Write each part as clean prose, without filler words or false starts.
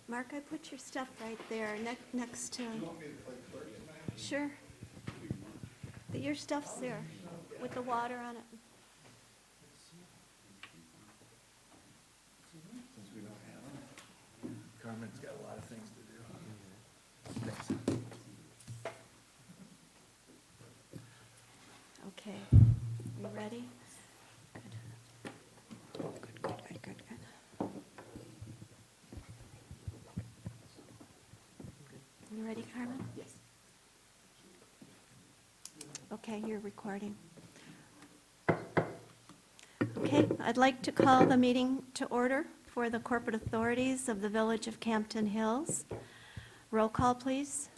Mark, I put your stuff right there, next to. You want me to play clerk tonight? Sure. Your stuff's there, with the water on it. Since we don't have them. Carmen's got a lot of things to do. Thanks. Okay, you ready? Good. You ready, Carmen? Yes. Okay, you're recording. Okay, I'd like to call the meeting to order for the corporate authorities of the Village of Campton Hills. Roll call, please.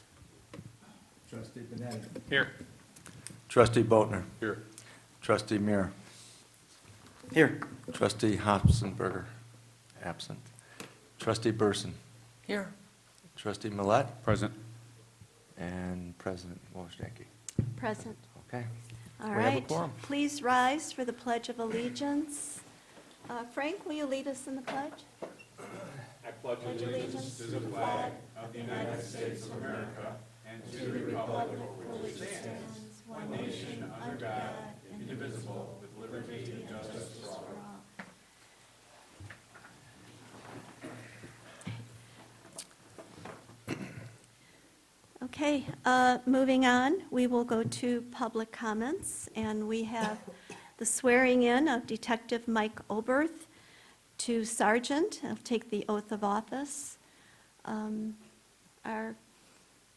Trustee Benetti. Here. Trustee Boatner. Here. Trustee Muir. Here. Trustee Hopsenberger, absent. Trustee Burson. Here. Trustee Millet. Present. And President Wojcicki. Present. Okay. All We have a right, quorum. please rise for the Pledge of Allegiance. Frank, will you lead us in the pledge? I pledge allegiance to the flag of the United States of America and to the republic for which it stands, one nation, under God, indivisible, with liberty and justice for all. Okay, moving on, we will go to public comments, and we have the swearing in of Detective Mike Oberth to Sergeant. He'll take the oath of office. Our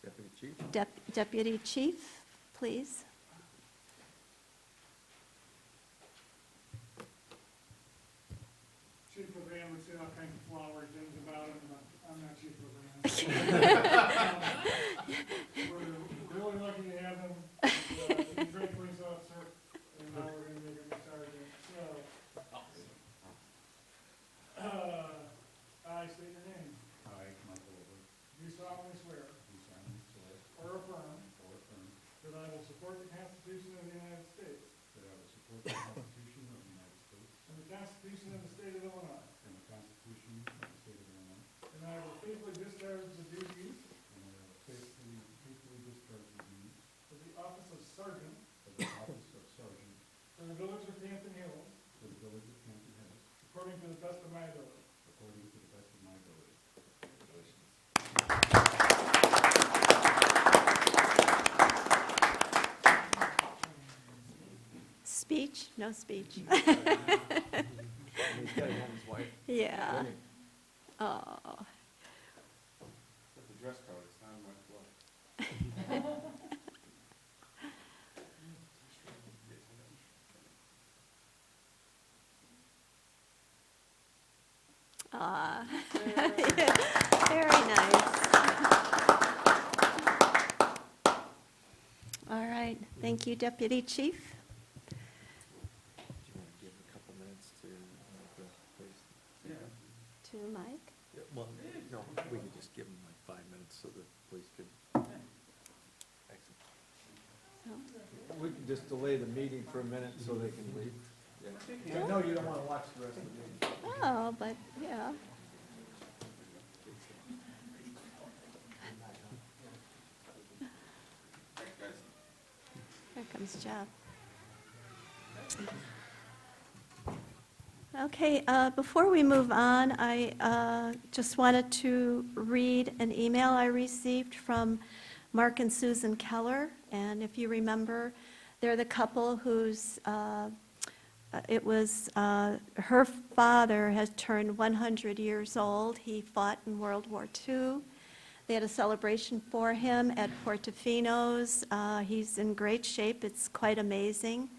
Deputy Chief. Deputy Chief, please. Chief LeVan would say all kinds of flowery things about him, but I'm not Chief LeVan. We're really lucky to have him. He's a great police officer, and now we're gonna make him a sergeant. So, I state your name. I, Michael Oberth, Do solemnly swear do solemnly swear or affirm or affirm that I will support the Constitution of the United States that I will support the Constitution of the United States and the Constitution of the State of Illinois, and the Constitution of the State of Illinois, and I will faithfully discharge the duties and that I will faithfully discharge the duties of the office of sergeant of the office of sergeant for the Village of Campton Hills for the Village of Campton Hills according to the best of my ability. according to the best of my ability. Speech? No speech. He's got to have his wife. Yeah. Oh, The dress code, it's not in my blood. ah. Very nice. All right, thank you, Deputy Chief. Do you want to give a couple minutes to the police? To Mike. Yeah, well, no, we could just give them like 5 minutes so the police could. Excellent. So, We can just delay the meeting for a minute so they can leave. I know you don't want to watch the rest of the meeting. oh, but, yeah. Here comes Jeff. Okay, before we move on, I just wanted to read an email I received from Mark and Susan Keller. And if you remember, they're the couple whose, her father has turned 100 years old. He fought in World War II. They had a celebration for him at Portofino's. He's in great shape. It's quite amazing.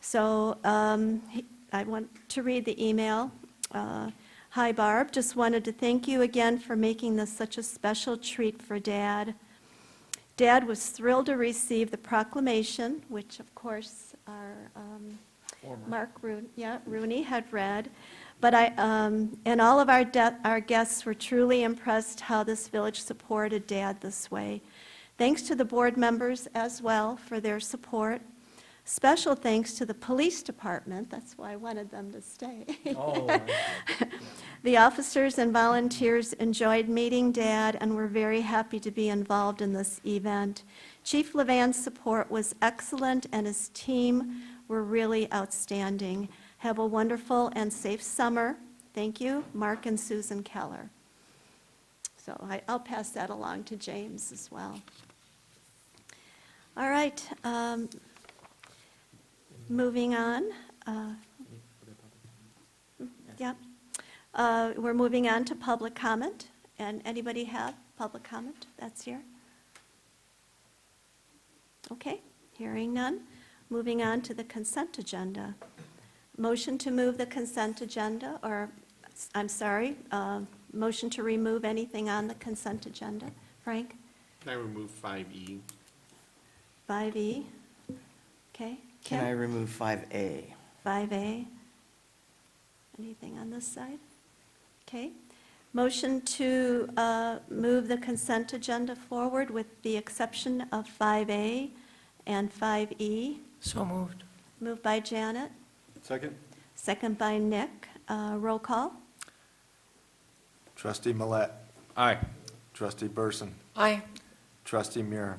So I want to read the email. Hi, Barb. Just wanted to thank you again for making this such a special treat for Dad. Dad was thrilled to receive the proclamation, which of course our Mark Rooney had read. But and all of our guests were truly impressed how this village supported Dad this way. Thanks to the board members as well for their support. Special thanks to the police department, that's why I wanted them to stay. Oh, The officers and volunteers enjoyed meeting Dad and were very happy to be involved in this event. Chief Levan's support was excellent, and his team were really outstanding. Have a wonderful and safe summer. Thank you, Mark and Susan Keller. So I'll pass that along to James as well. All right, moving on. Yep. We're moving on to public comment. And anybody have public comment that's here? Okay, hearing none. Moving on to the consent agenda. Motion to move the consent agenda, or, I'm sorry, motion to remove anything on the consent agenda. Frank? Can I remove 5E? 5E. Okay. Can I Kim? remove 5A? 5A. Anything on this side? Okay. Motion to move the consent agenda forward with the exception of 5A and 5E. So moved. Moved by Janet, Second? second by Nick. Roll call? Trustee Millet, Aye. Trustee Burson, Aye. Trustee Muir,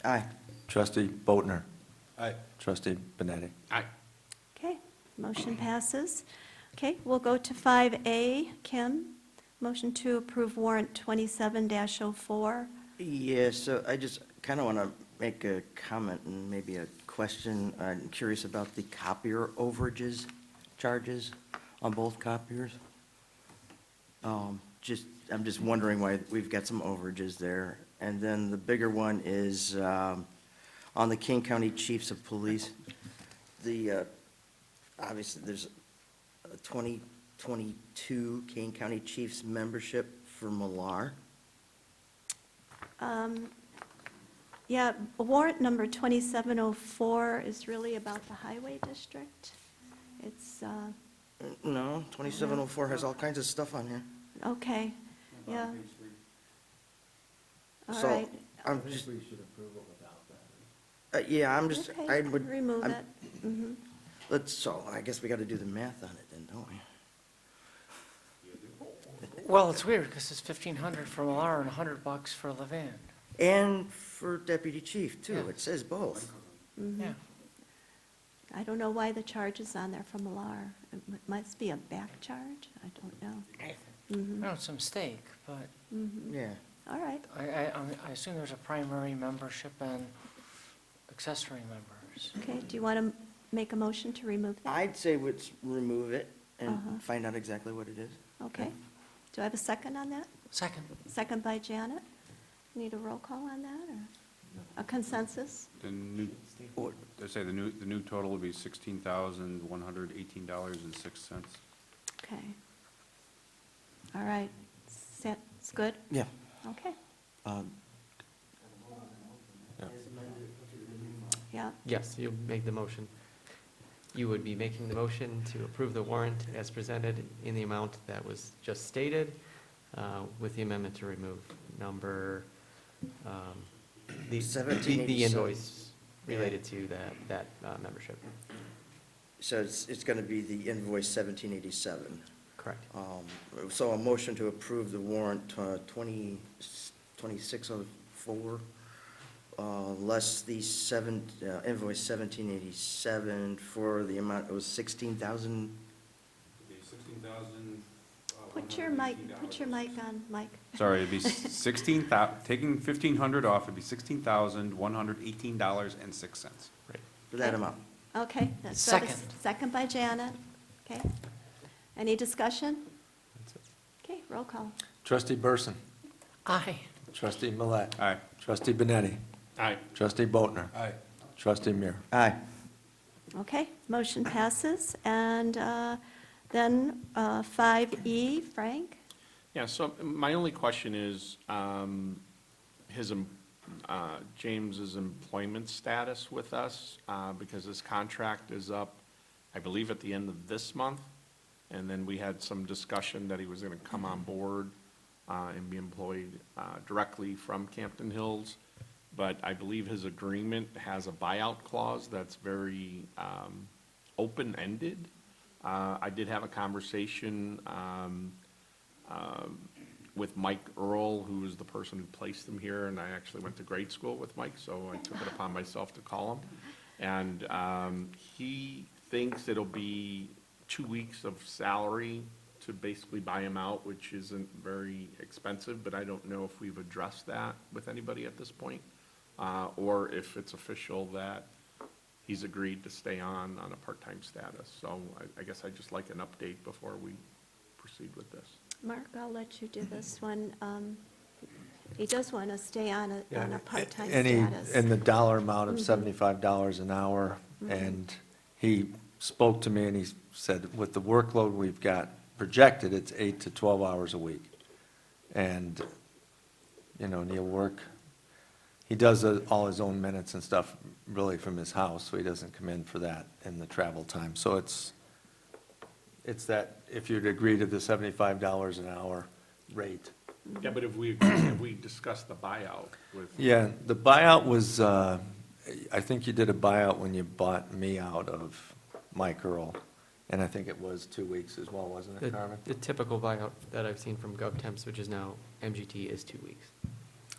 Aye. Trustee Boatner, Aye. Trustee Benetti. Aye. Okay, motion passes. Okay, we'll go to 5A. Kim, motion to approve warrant 27-04. Yeah, so I just kind of want to make a comment and maybe a question. I'm curious about the copier overages charges on both copiers. I'm just wondering why we've got some overages there. And then the bigger one is on the King County Chiefs of Police. Obviously, there's a 2022 King County Chiefs membership for Millar. Yeah, warrant number 2704 is really about the highway district. It's, No, 2704 has all kinds of stuff on here. okay, yeah, all So, right. I I'm think just, we should approve it without that. yeah, I'm just, I Okay, would, remove I'm- it. Mhm. so I guess we got to do the math on it then, don't we? Well, it's weird because it's 1,500 for Millar and $100 for Levan. And for deputy chief too, Yeah. it says both. Yeah. I don't know why the charge is on there from Millar. It must be a back charge, I don't know. Mhm, No, it's a mistake, but mhm. Yeah. All right, I assume there's a primary membership and accessory members. okay, do you want to make a motion to remove that? I'd say let's remove it Uh-huh. and find out exactly what it is. Okay, do I have a second on that? Second. Second by Janet. Need a roll call on that, or a consensus? The new, Or- I say the new total would be $16,118.06. Okay. All right, that's good? Yeah. Okay, Um, yeah, Yes, you make the motion. You would be making the motion to approve the warrant as presented in the amount that was just stated, with the amendment to remove number, the 1787. invoice related to that membership. So it's going to be the invoice 1787. Correct. So a motion to approve the warrant 2604, less the invoice 1787 for the amount, it was 16,000. put your mic on, Mike. Sorry, it'd be taking 1,500 off, it'd be $16,118.06. Right. For that amount. Okay. that's- Second. Second by Janet, okay. Any discussion? That's it. Okay, roll call. Trustee Burson, Aye. Trustee Millet, Aye. Trustee Benetti, Aye. Trustee Boatner, Aye. Trustee Muir. Aye. Okay, motion passes. And then 5E, Frank? Yeah, so my only question is, James's employment status with us, because his contract is up, I believe, at the end of this month. And then we had some discussion that he was gonna come on board, and be employed, directly from Campton Hills. But I believe his agreement has a buyout clause that's very, open-ended. I did have a conversation with Mike Earl, who is the person who placed him here, and I actually went to grade school with Mike, so I took it upon myself to call him. And he thinks it'll be 2 weeks of salary to basically buy him out, which isn't very expensive, but I don't know if we've addressed that with anybody at this point, or if it's official that he's agreed to stay on a part-time status. So I guess I'd just like an update before we proceed with this. Mark, I'll let you do this one. He does want to stay on a part-time status. And the dollar amount of $75 an hour, and he spoke to me and he said, with the workload we've got projected, it's 8 to 12 hours a week. And, you know, and he'll work, he does all his own minutes and stuff really from his house, so he doesn't come in for that and the travel time. So it's that, if you'd agree to the $75 an hour rate. Yeah, but if we discussed the buyout with. Yeah, the buyout was, I think you did a buyout when you bought me out of Mike Earl, and I think it was 2 weeks as well, wasn't it, Carmen? The typical buyout that I've seen from GovTemps, which is now MGT, is 2 weeks.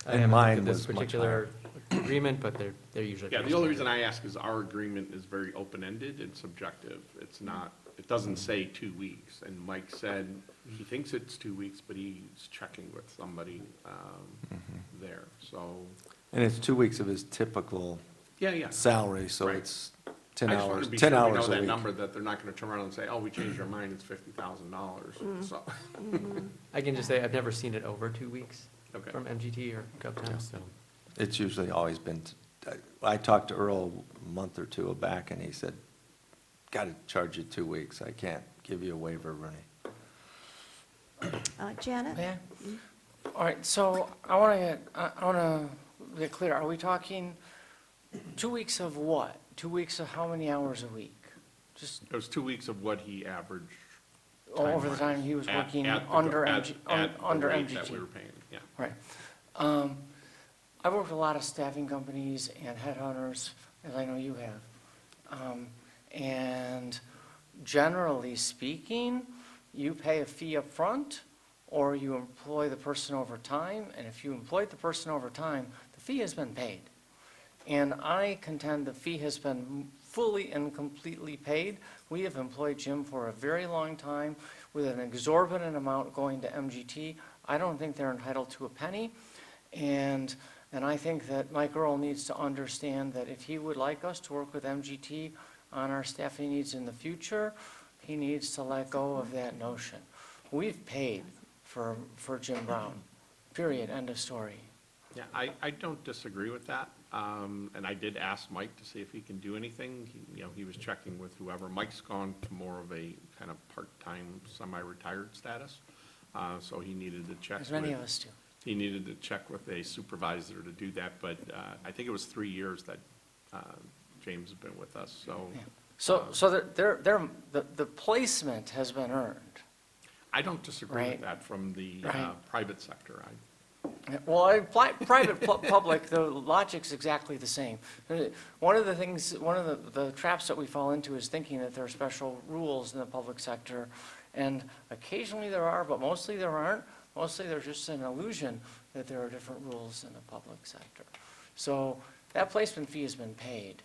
I And haven't mine looked at was this much particular agreement, but they're usually. Yeah, pretty the only standard. reason I ask is our agreement is very open-ended and subjective. It's not, it doesn't say 2 weeks. And Mike said he thinks it's 2 weeks, but he's checking with somebody there, so. And it's 2 weeks of his typical Yeah. salary, so Right. it's 10 I just wanted hours, to be 10 sure we hours know a that week. number, that they're not gonna turn around and say, oh, we changed our mind, it's $50,000, so. I can just say I've never seen it over 2 weeks Okay. from MGT or GovTemps, so. It's usually always been, I talked to Earl a month or two back, and he said, got to charge you 2 weeks. I can't give you a waiver, Rennie. Janet? Yeah. All right, so I want to get clear. Are we talking 2 weeks of what? 2 weeks of how many hours a week? Just It was 2 weeks of what he averaged. over the time-wise time he was at- working at the go- under at- MG, at the under rate that we MGT. were paying, yeah. Right. I've worked with a lot of staffing companies and headhunters, as I know you have. And generally speaking, you pay a fee up front, or you employ the person over time, and if you employed the person over time, the fee has been paid. And I contend the fee has been fully and completely paid. We have employed Jim for a very long time with an exorbitant amount going to MGT. I don't think they're entitled to a penny. And I think that Mike Earl needs to understand that if he would like us to work with MGT on our staffing needs in the future, he needs to let go of that notion. We've paid for Jim Brown, period, end of story. Yeah, I don't disagree with that. And I did ask Mike to see if he can do anything. He was checking with whoever. Mike's gone to more of a kind of part-time, semi-retired status. So he needed to check As many with- of us do. He needed to check with a supervisor to do that, but I think it was 3 years that James has been with us, so. Yeah. So the placement has been earned. I don't disagree with Right. that from the Right. private sector. Well, private, public, the logic's exactly the same. One of the traps that we fall into is thinking that there are special rules in the public sector, and occasionally there are, but mostly there aren't. Mostly there's just an illusion that there are different rules in the public sector. So that placement fee has been paid.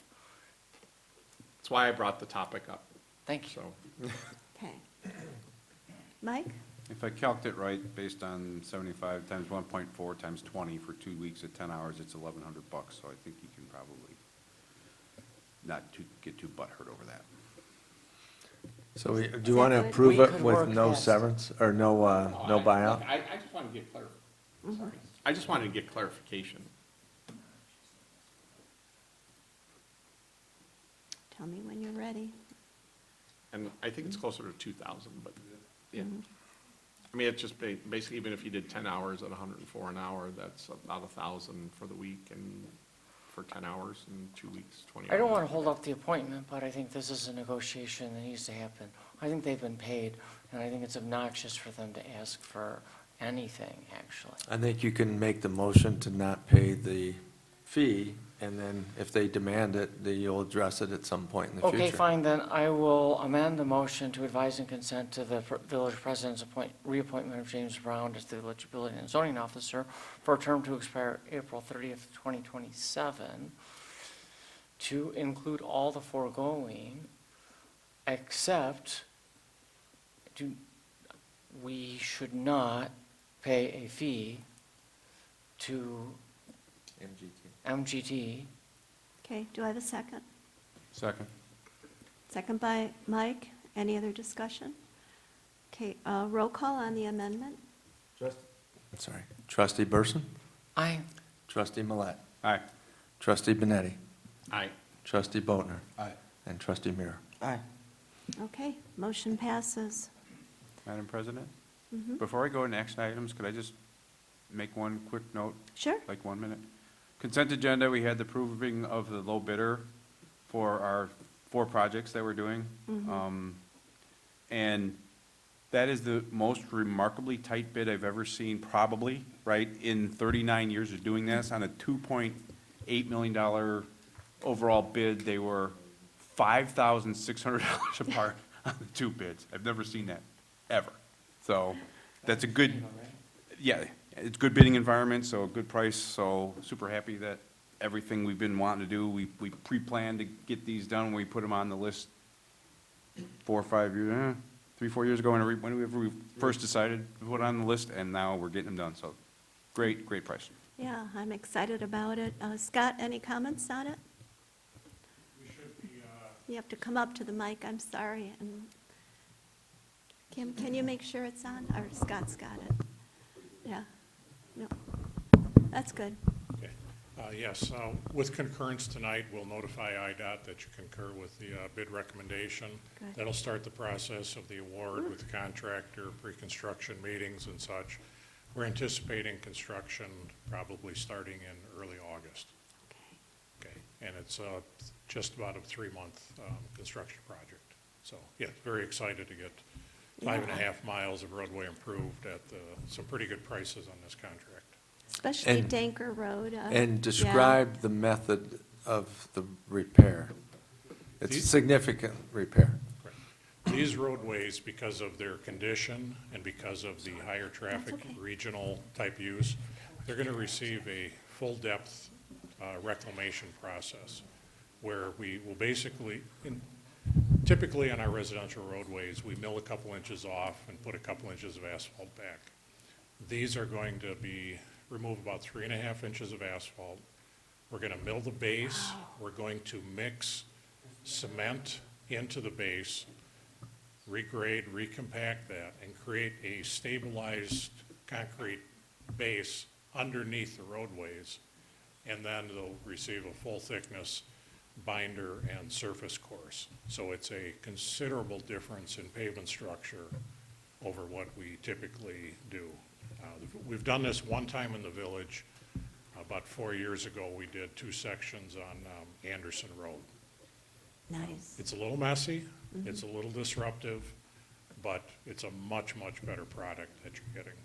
That's why I brought the topic up, Thank you. so. Okay. Mike? If I calced it right, based on 75 times 1.4 times 20 for 2 weeks at 10 hours, it's $1,100, so I think you can probably not get too butthurt over that. So do you want to We approve it could with work no past it. severance, or no buyout? I just wanted to get sorry. I just wanted to get clarification. Tell me when you're ready. And I think it's closer to 2,000, but, yeah. I mean, it's just basically, even if you did 10 hours at 104 an hour, that's about 1,000 for the week, and for 10 hours in 2 weeks, 20 hours. I don't want to hold up the appointment, but I think this is a negotiation that needs to happen. I think they've been paid, and I think it's obnoxious for them to ask for anything, actually. I think you can make the motion to not pay the fee and then if they demand it, then you'll address it at some point in the future. Okay, fine, then I will amend the motion to advise and consent to the village president's reappointment of James Brown as the village building and zoning officer for a term to expire April 30th, 2027, to include all the foregoing, except we should not pay a fee to MGT. Okay, do I have a second? Second. Second by Mike. Any other discussion? Okay, roll call on the amendment. Sorry. Trustee Burson? Aye. Trustee Millet? Aye. Trustee Benetti? Aye. Trustee Boatner? Aye. And Trustee Muir? Aye. Okay, motion passes. Madam President, Mhm. before I go into action items, could I just make one quick note? Sure. Like 1 minute? Consent agenda, we had the approving of the low bidder for our 4 projects that we're doing. And that is the most remarkably tight bid I've ever seen, probably, right, in 39 years of doing this. On a $2.8 million overall bid, they were $5,600 apart on the 2 bids. I've never seen that, ever. So that's a good, yeah, it's good bidding environment, so a good price, so super happy that everything we've been wanting to do, we pre-planned to get these done, we put them on the list 4 or 5 years, 3, 4 years ago, whenever we first decided to put it on the list, and now we're getting them done, so great, great price. Yeah, I'm excited about it. Scott, any comments on it? We should be, You have to come up to the mic, I'm sorry. And Kim, can you make sure it's on? Or Scott's got it? Yeah. No. That's good. okay. Yes, with concurrence tonight, we'll notify IDOT that you concur with the bid recommendation. Good. That'll start the process of the award with the contractor, pre-construction meetings and such. We're anticipating construction probably starting in early August. Okay. Okay, and it's just about a 3-month construction project. So, yeah, very excited to get 5.5 miles of roadway improved at some pretty good prices on this contract. Especially And- Danker Road. And yeah. describe the method of the repair. It's a These- significant repair. Correct. These roadways, because of their condition and because of the higher traffic okay. regional type use, they're going to receive a full-depth reclamation process where we will basically, typically on our residential roadways, we mill a couple inches off and put a couple inches of asphalt back. These are going to remove about 3.5 inches of asphalt. We're going to mill the base. We're going to mix cement into the base, regrade, recompact that, and create a stabilized concrete base underneath the roadways. And then they'll receive a full thickness binder and surface course. So it's a considerable difference in pavement structure over what we typically do. We've done this one time in the village. About 4 years ago, we did 2 sections on Anderson Road. Nice. It's a little messy, it's a little disruptive, but it's a much, much better product that you're getting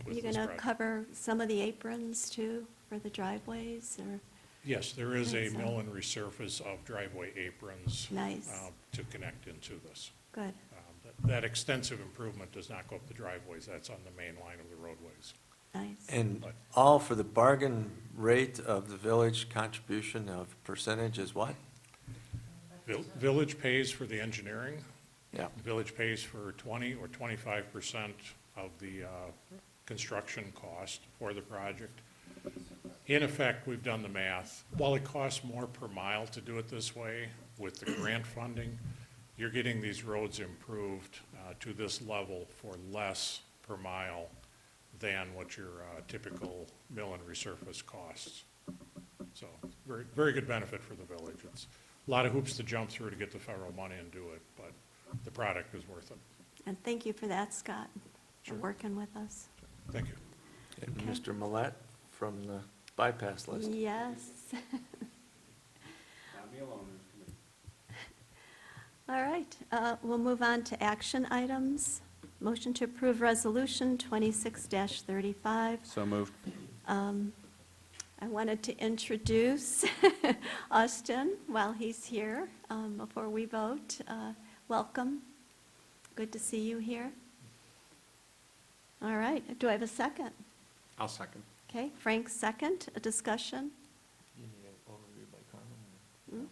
with You're this going to project. cover some of the aprons too for the driveways or? Yes, there is a Excellent. mill and resurface of driveway aprons Nice. To connect into this. Good. That extensive improvement does not go up the driveways, that's on the main line of the roadways. Nice. And all for the bargain rate of the village contribution of percentage is what? Village pays for the engineering. Yeah. The village pays for 20 or 25% of the construction cost for the project. In effect, we've done the math. While it costs more per mile to do it this way, with the grant funding, you're getting these roads improved to this level for less per mile than what your typical mill and resurface costs. So, very, very good benefit for the village. It's a lot of hoops to jump through to get the federal money and do it, but the product is worth it. And thank you for that, Scott, for Sure. working with us. Thank you. And Okay. Mr. Millet from the bypass list. Yes. Not me alone. All right, we'll move on to action items. Motion to approve Resolution 26-35. So moved. I wanted to introduce Austin while he's here before we vote. Welcome. Good to see you here. All right, do I have a second? I'll second. Okay, Frank's second, a discussion? You need an overview by Carmen?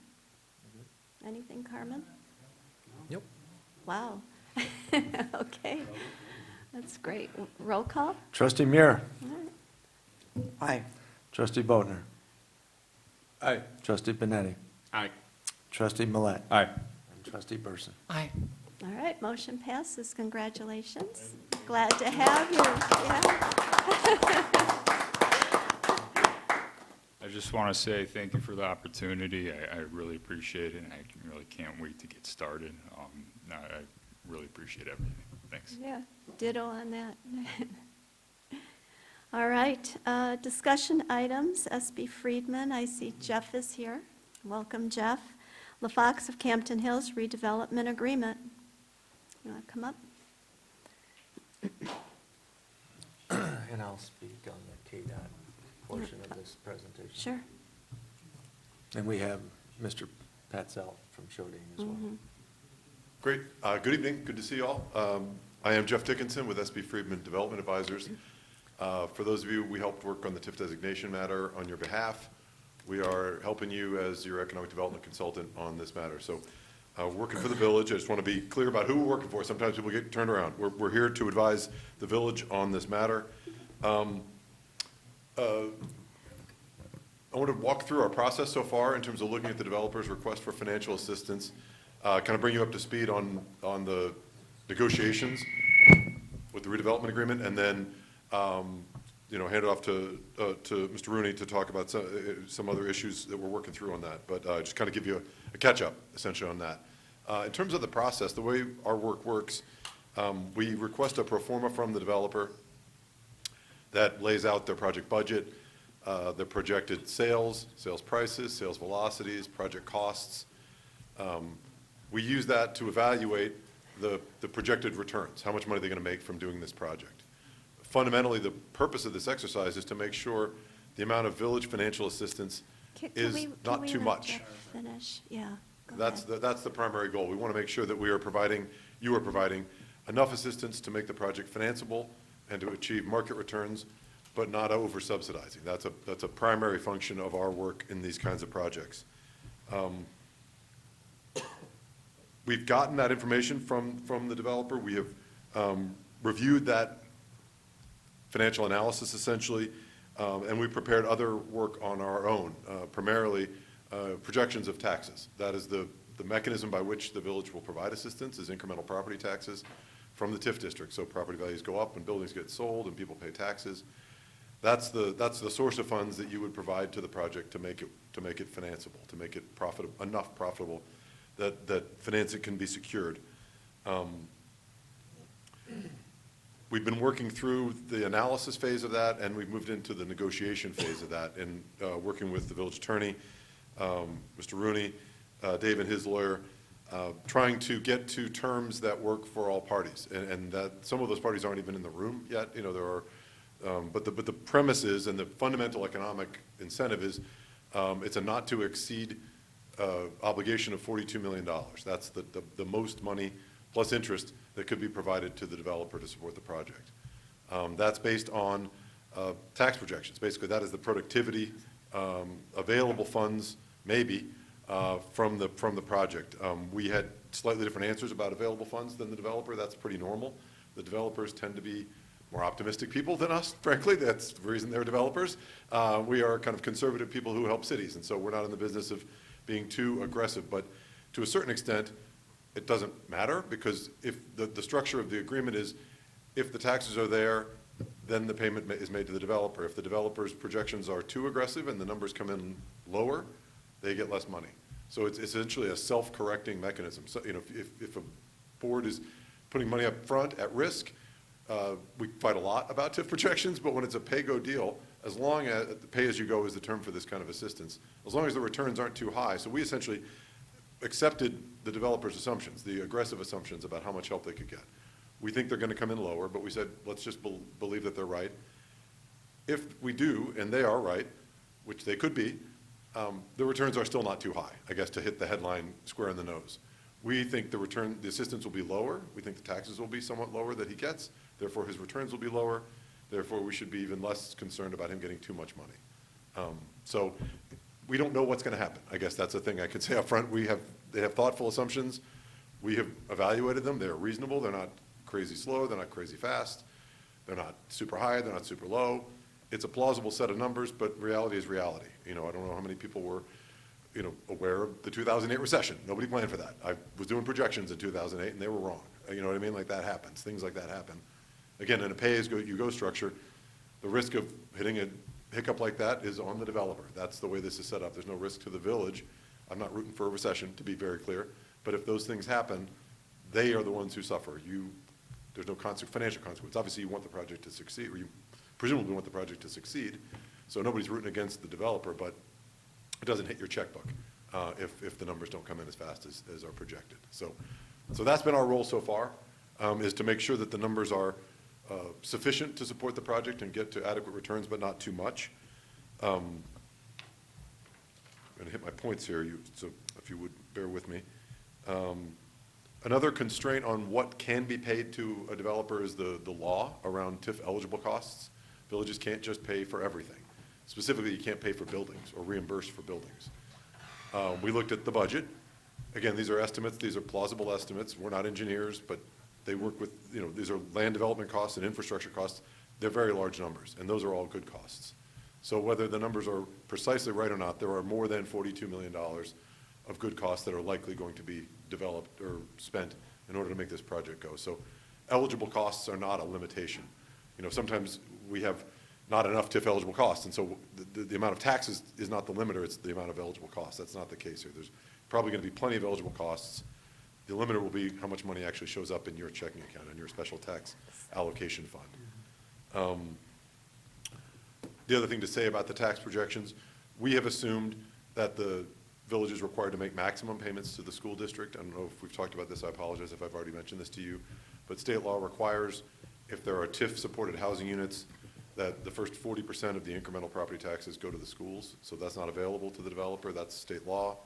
Anything, Carmen? Yep. Wow. Okay, that's great. Roll call? Trustee Muir, All right. Aye. trustee Bodnar, Aye. trustee Benetti, Aye. trustee Millet, Aye. and trustee Burson. Aye. All right, motion passes. Congratulations. Glad to have you. Yeah. I just want to say thank you for the opportunity. I really appreciate it, and I really can't wait to get started. I really appreciate everything. Thanks. Yeah, ditto on that. All right, discussion items, SB Friedman, I see Jeff is here. Welcome, Jeff. LaFox of Campton Hills redevelopment agreement. You want to come up? And I'll speak on the KDOT portion of this presentation. Sure. And we have Mr. Patzelt from Shoding as well. Great. Good evening. Good to see you all. I am Jeff Dickinson with SB Friedman Development Advisors. For those of you, we helped work on the TIF designation matter on your behalf. We are helping you as your economic development consultant on this matter. So working for the village. I just want to be clear about who we're working for. Sometimes people get turned around. We're here to advise the village on this matter. I want to walk through our process so far in terms of looking at the developer's request for financial assistance, kind of bring you up to speed on the negotiations with the redevelopment agreement, and then, hand it off to Mr. Rooney to talk about some other issues that we're working through on that. But just kind of give you a catch-up, essentially, on that. In terms of the process, the way our work works, we request a pro forma from the developer that lays out their project budget, their projected sales prices, sales velocities, project costs. We use that to evaluate the projected returns, how much money they're going to make from doing this project. Fundamentally, the purpose of this exercise is to make sure the amount of village financial assistance is not too much. Can we let Jeff finish? Yeah, go That's ahead. the primary goal. We want to make sure that you are providing enough assistance to make the project financeable and to achieve market returns, but not over-subsidizing. That's a primary function of our work in these kinds of projects. We've gotten that information from the developer. We have reviewed that financial analysis, essentially, and we prepared other work on our own, primarily projections of taxes. That is the mechanism by which the village will provide assistance is incremental property taxes from the TIF district. So property values go up and buildings get sold and people pay taxes. That's the source of funds that you would provide to the project to make it financeable, to make it enough profitable that financing can be secured. We've been working through the analysis phase of that, and we've moved into the negotiation phase of that, and working with the village attorney, Mr. Rooney, Dave and his lawyer, trying to get to terms that work for all parties, and that some of those parties aren't even in the room yet. There are, but the premise is, and the fundamental economic incentive is, it's a not to exceed obligation of $42 million. That's the most money plus interest that could be provided to the developer to support the project. That's based on tax projections. Basically, that is the productivity, available funds, maybe, from the project. We had slightly different answers about available funds than the developer. That's pretty normal. The developers tend to be more optimistic people than us, frankly. That's the reason they're developers. We are kind of conservative people who help cities, and so we're not in the business of being too aggressive. But to a certain extent, it doesn't matter, because if the structure of the agreement is, if the taxes are there, then the payment is made to the developer. If the developer's projections are too aggressive and the numbers come in lower, they get less money. So it's essentially a self-correcting mechanism. So, if a board is putting money up front at risk, we fight a lot about TIF projections, but when it's a pay-go deal, as long as pay-as-you-go is the term for this kind of assistance, as long as the returns aren't too high. So we essentially accepted the developer's assumptions, the aggressive assumptions about how much help they could get. We think they're going to come in lower, but we said, let's just believe that they're right. If we do, and they are right, which they could be, the returns are still not too high, I guess, to hit the headline square in the nose. We think the assistance will be lower. We think the taxes will be somewhat lower that he gets. Therefore, his returns will be lower. Therefore, we should be even less concerned about him getting too much money. So we don't know what's going to happen. I guess that's the thing I could say up front. They have thoughtful assumptions. We have evaluated them. They're reasonable. They're not crazy slow. They're not crazy fast. They're not super high. They're not super low. It's a plausible set of numbers, but reality is reality. I don't know how many people were, aware of the 2008 recession. Nobody planned for that. I was doing projections in 2008, and they were wrong. You know what I mean? Like, that happens. Things like that happen. Again, in a pay-as-you-go structure, the risk of hitting a hiccup like that is on the developer. That's the way this is set up. There's no risk to the village. I'm not rooting for a recession, to be very clear. But if those things happen, they are the ones who suffer. There's no financial consequence. Obviously, you want the project to succeed, or you presumably want the project to succeed. So nobody's rooting against the developer, but it doesn't hit your checkbook if the numbers don't come in as fast as are projected. So that's been our role so far, is to make sure that the numbers are sufficient to support the project and get to adequate returns, but not too much. I'm going to hit my points here, so if you would bear with me. Another constraint on what can be paid to a developer is the law around TIF eligible costs. Villages can't just pay for everything. Specifically, you can't pay for buildings or reimburse for buildings. We looked at the budget. Again, these are estimates. These are plausible estimates. We're not engineers, but they work with, these are land development costs and infrastructure costs. They're very large numbers, and those are all good costs. So whether the numbers are precisely right or not, there are more than $42 million of good costs that are likely going to be developed or spent in order to make this project go. So eligible costs are not a limitation. Sometimes we have not enough TIF eligible costs, and so the amount of taxes is not the limiter, it's the amount of eligible costs. That's not the case here. There's probably going to be plenty of eligible costs. The limiter will be how much money actually shows up in your checking account, in your special tax allocation fund. The other thing to say about the tax projections, we have assumed that the village is required to make maximum payments to the school district. I don't know if we've talked about this. I apologize if I've already mentioned this to you. But state law requires, if there are TIF-supported housing units, that the first 40% of the incremental property taxes go to the schools. So that's not available to the developer. That's state law.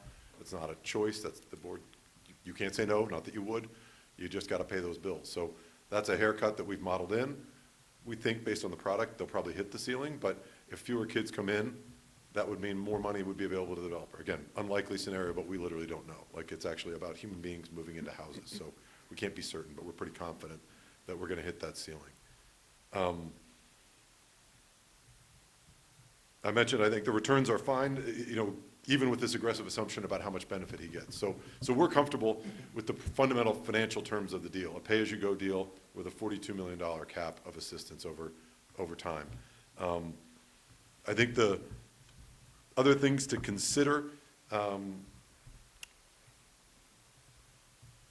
It's not a choice. That's the board. You can't say no, not that you would. You just got to pay those bills. So that's a haircut that we've modeled in. We think based on the product, they'll probably hit the ceiling. But if fewer kids come in, that would mean more money would be available to the developer. Again, unlikely scenario, but we literally don't know. Like, it's actually about human beings moving into houses. So we can't be certain, but we're pretty confident that we're going to hit that ceiling. I mentioned, I think the returns are fine, even with this aggressive assumption about how much benefit he gets. So we're comfortable with the fundamental financial terms of the deal, a pay-as-you-go deal with a $42 million cap of assistance over time. I think the other things to consider,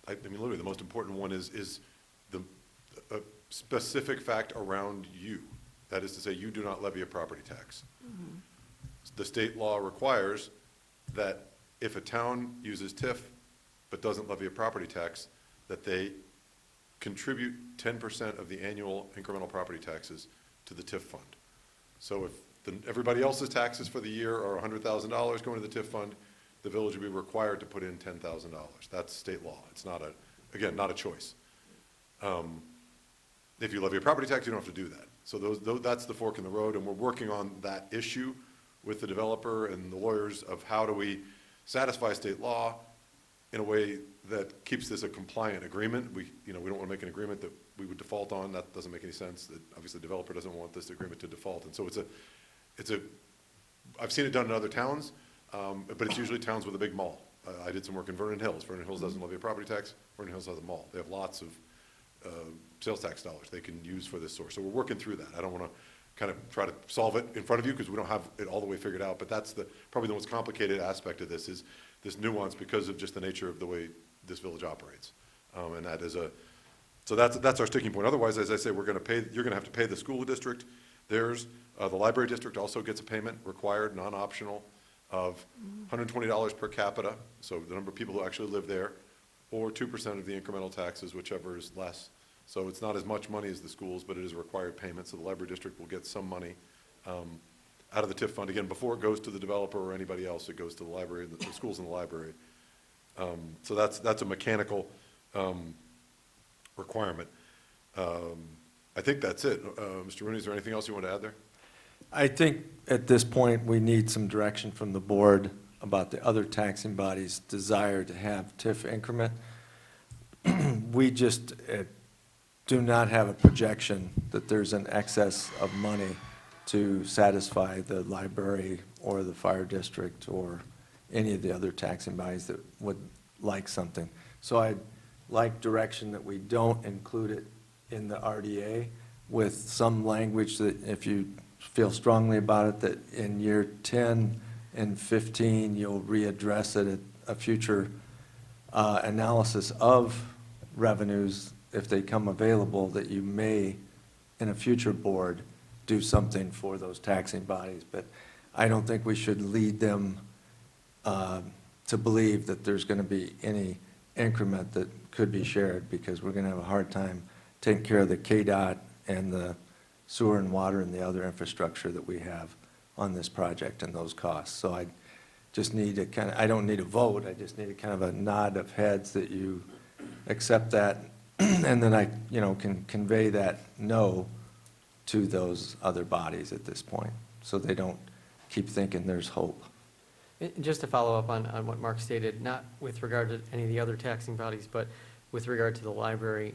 literally the most important one is a specific fact around you. That is to say, you do not levy a property tax. Mm-hmm. The state law requires that if a town uses TIF but doesn't levy a property tax, that they contribute 10% of the annual incremental property taxes to the TIF fund. So if everybody else's taxes for the year are $100,000 going to the TIF fund, the village would be required to put in $10,000. That's state law. It's not not a choice. If you levy a property tax, you don't have to do that. So that's the fork in the road, and we're working on that issue with the developer and the lawyers of how do we satisfy state law in a way that keeps this a compliant agreement. We don't want to make an agreement that we would default on. That doesn't make any sense. Obviously, the developer doesn't want this agreement to default, and so I've seen it done in other towns, but it's usually towns with a big mall. I did some work in Vernon Hills. Vernon Hills doesn't levy a property tax. Vernon Hills has a mall. They have lots of sales tax dollars they can use for this source. So we're working through that. I don't want to kind of try to solve it in front of you because we don't have it all the way figured out, but that's probably the most complicated aspect of this is this nuance because of just the nature of the way this village operates. And that is so that's our sticking point. Otherwise, as I say, you're going to have to pay the school district theirs. The library district also gets a payment required, non-optional, of $120 per capita, so the number of people who actually live there, or 2% of the incremental taxes, whichever is less. So it's not as much money as the schools, but it is a required payment, so the library district will get some money. out of the TIF fund. Again, before it goes to the developer or anybody else, it goes to the library, the schools and the library. So that's a mechanical requirement. I think that's it. Mr. Rooney, is there anything else you want to add there? I think at this point, we need some direction from the board about the other taxing bodies' desire to have TIF increment. We just do not have a projection that there's an excess of money to satisfy the library or the fire district or any of the other taxing bodies that would like something. So I'd like direction that we don't include it in the RDA with some language that if you feel strongly about it, that in year 10 and 15, you'll readdress it at a future analysis of revenues, if they come available, that you may, in a future board, do something for those taxing bodies. But I don't think we should lead them to believe that there's going to be any increment that could be shared, because we're going to have a hard time taking care of the KDOT and the sewer and water and the other infrastructure that we have on this project and those costs. So I just need to I don't need a vote, I just need a kind of a nod of heads that you accept that, and then I, can convey that no to those other bodies at this point, so they don't keep thinking there's hope. Just to follow up on what Mark stated, not with regard to any of the other taxing bodies, but with regard to the library,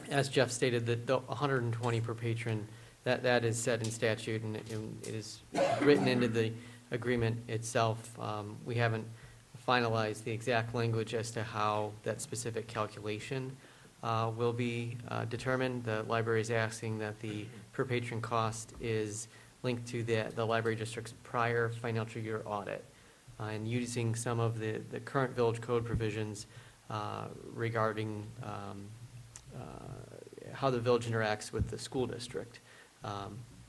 as Jeff stated, that the 120 per patron, that is set in statute, and it is written into the agreement itself. We haven't finalized the exact language as to how that specific calculation will be determined. The library is asking that the per patron cost is linked to the library district's prior financial year audit, and using some of the current village code provisions regarding how the village interacts with the school district,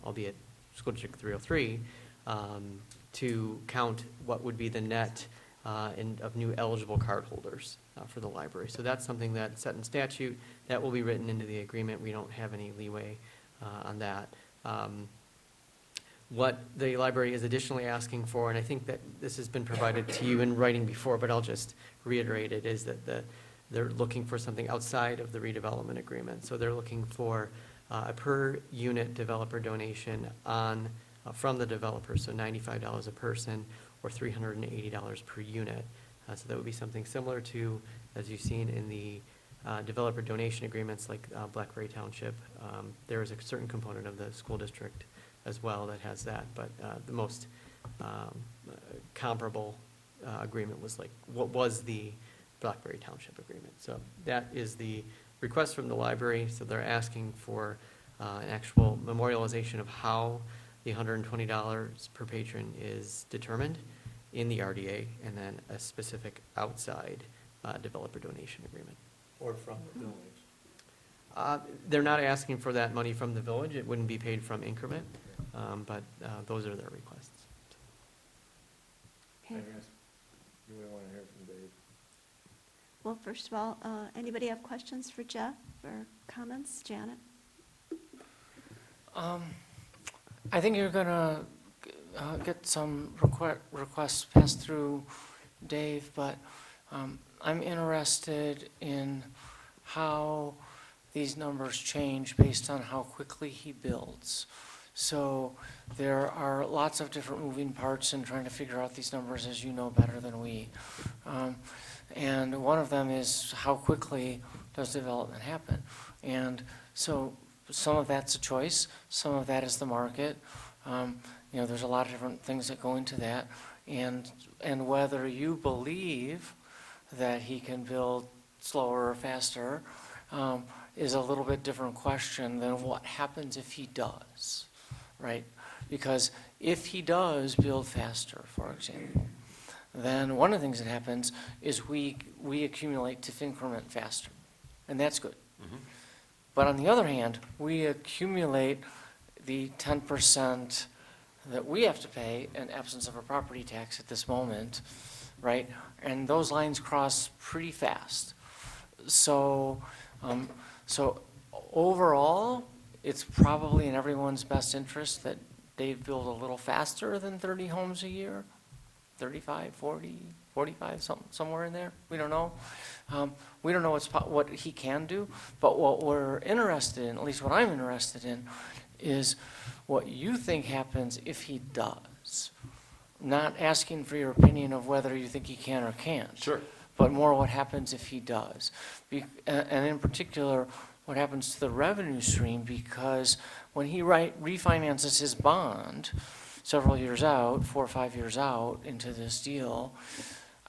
albeit School District 303, to count what would be the net of new eligible cardholders for the library. So that's something that's set in statute. That will be written into the agreement. We don't have any leeway on that. What the library is additionally asking for, and I think that this has been provided to you in writing before, but I'll just reiterate it, is that they're looking for something outside of the redevelopment agreement. So they're looking for a per unit developer donation from the developer, so $95 a person or $380 per unit. So that would be something similar to, as you've seen in the developer donation agreements like Blackberry Township. There is a certain component of the school district as well that has that, but the most comparable agreement was what was the Blackberry Township agreement. So that is the request from the library. So they're asking for an actual memorialization of how the $120 per patron is determined in the RDA, and then a specific outside developer donation agreement. Or from the village. They're not asking for that money from the village. It wouldn't be paid from increment, but those are their requests. Okay. You may want to hear from Dave. Well, first of all, anybody have questions for Jeff or comments? Janet? I think you're going to get some requests passed through Dave, but I'm interested in how these numbers change based on how quickly he builds. So there are lots of different moving parts in trying to figure out these numbers, as you know better than we. And one of them is how quickly does development happen? And so some of that's a choice, some of that is the market. There's a lot of different things that go into that. And whether you believe that he can build slower or faster is a little bit different question than what happens if he does, right? Because if he does build faster, for example, then one of the things that happens is we accumulate TIF increment faster, and that's good. Mm-hmm. But on the other hand, we accumulate the 10% that we have to pay in absence of a property tax at this moment, right? And those lines cross pretty fast. So overall, it's probably in everyone's best interest that they build a little faster than 30 homes a year, 35, 40, 45, somewhere in there. We don't know. We don't know what he can do, but what we're interested in, at least what I'm interested in, is what you think happens if he does. Not asking for your opinion of whether you think he can or can't. Sure. But more what happens if he does. And in particular, what happens to the revenue stream, because when he refinances his bond several years out, 4 or 5 years out into this deal,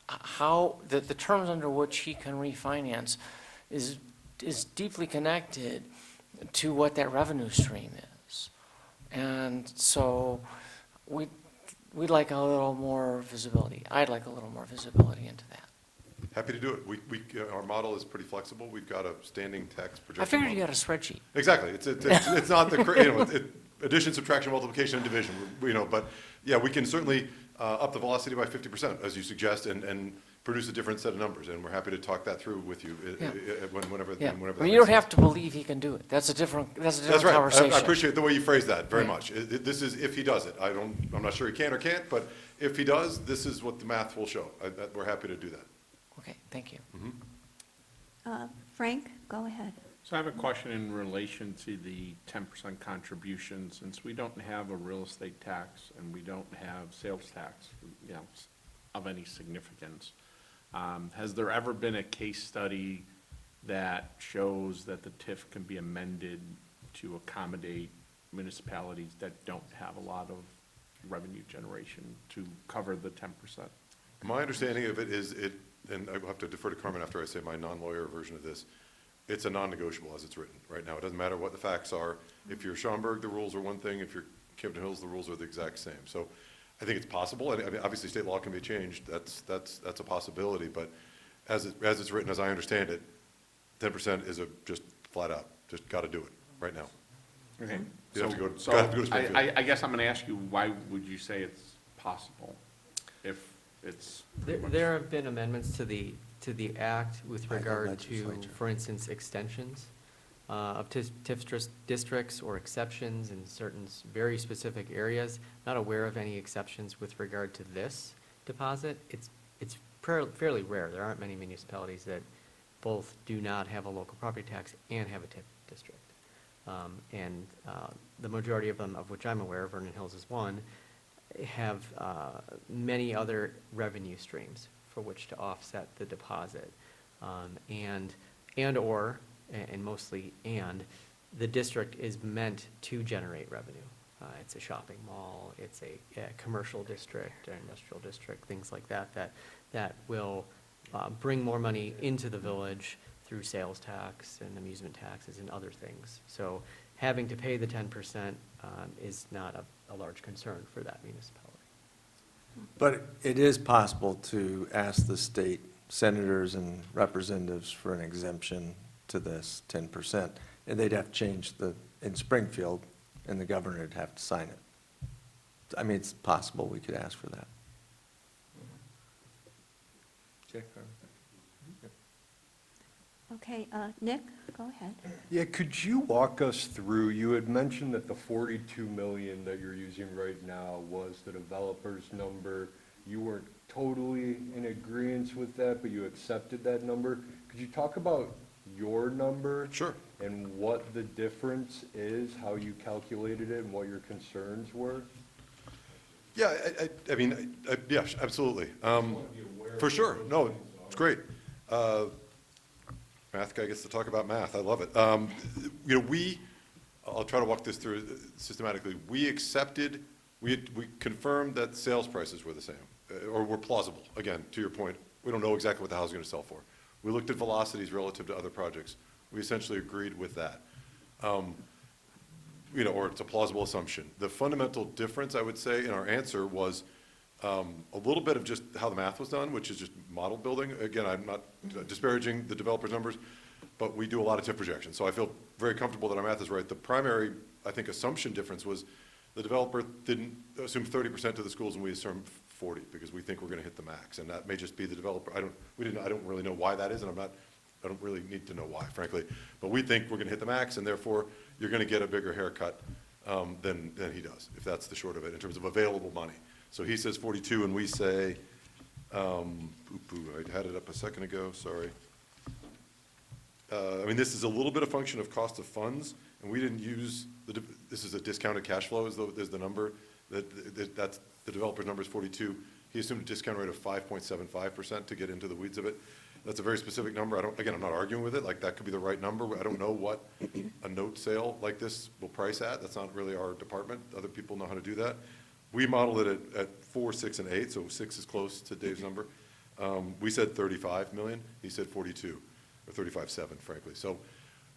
how, the terms under which he can refinance is deeply connected to what that revenue stream is. And so we'd like a little more visibility. I'd like a little more visibility into that. Happy to do it. Our model is pretty flexible. We've got a standing tax projection. I figured you model. had a spreadsheet. Exactly. It's not the, addition, subtraction, multiplication, and division, but yeah, we can certainly up the velocity by 50%, as you suggest, and produce a different set of numbers, and we're happy to talk that through with you whenever Yeah, that I mean, you makes don't have sense. to believe he can do it. That's a different That's right. conversation. I appreciate the way you phrase that very Yeah. much. This is if he does it. I'm not sure he can or can't, but if he does, this is what the math will show. We're happy to do that. Okay, thank you. Frank, go ahead. So I have a question in relation to the 10% contribution. Since we don't have a real estate tax and we don't have sales tax, of any significance, has there ever been a case study that shows that the TIF can be amended to accommodate municipalities that don't have a lot of revenue generation to cover the 10%? My understanding of it is and I will have to defer to Carmen after I say my non-lawyer version of this, it's a non-negotiable as it's written right now. It doesn't matter what the facts are. If you're Schaumburg, the rules are one thing. If you're Camden Hills, the rules are the exact same. So I think it's possible. I mean, obviously, state law can be changed. That's a possibility. But as it's written, as I understand it, 10% is just flat out. Just got to do it right now. Okay. You have to go to So Springfield. I guess I'm going to ask you, why would you say it's possible if it's? There have been amendments to the act with By the regard to, legislature. for instance, extensions of TIF districts or exceptions in certain very specific areas. Not aware of any exceptions with regard to this deposit. It's fairly rare. There aren't many municipalities that both do not have a local property tax and have a TIF district. The majority of them, of which I'm aware, Vernon Hills is one, have many other revenue streams for which to offset the deposit. And mostly, the district is meant to generate revenue. It's a shopping mall, it's a commercial district, an industrial district, things like that, that will bring more money into the village through sales tax and amusement taxes and other things. So having to pay the 10% is not a large concern for that municipality. But it is possible to ask the state senators and representatives for an exemption to this 10%, and they'd have to change in Springfield, and the governor would have to sign it. I mean, it's possible we could ask for that. Okay, Nick, go ahead. Yeah, could you walk us through, you had mentioned that the 42 million that you're using right now was the developer's number. You weren't totally in agreement with that, but you accepted that number. Could you talk about your number? Sure. And what the difference is, how you calculated it, and what your concerns were? Yeah, I mean, yeah, absolutely. For sure. No, it's great. Math guy gets to talk about math. I love it. I'll try to walk this through systematically. We confirmed that sales prices were the same, or were plausible. Again, to your point, we don't know exactly what the house is going to sell for. We looked at velocities relative to other projects. We essentially agreed with that. Or it's a plausible assumption. The fundamental difference, I would say, in our answer was a little bit of just how the math was done, which is just model building. Again, I'm not disparaging the developer's numbers, but we do a lot of TIF projections. So I feel very comfortable that our math is right. The primary, I think, assumption difference was the developer didn't assume 30% to the schools, and we assumed 40 because we think we're going to hit the max. And that may just be the developer. I don't really know why that is, and I don't really need to know why, frankly. But we think we're going to hit the max, and therefore you're going to get a bigger haircut than he does, if that's the short of it, in terms of available money. So he says 42, and we say, I had it up a second ago, sorry. I mean, this is a little bit a function of cost of funds, and we didn't use, this is a discounted cash flow is the number, that's, the developer's number is 42. He assumed a discount rate of 5.75% to get into the weeds of it. That's a very specific number. Again, I'm not arguing with it, like, that could be the right number. I don't know what a note sale like this will price at. That's not really our department. Other people know how to do that. We model it at 4, 6, and 8, so 6 is close to Dave's number. We said 35 million. He said 42, or 35.7, frankly. So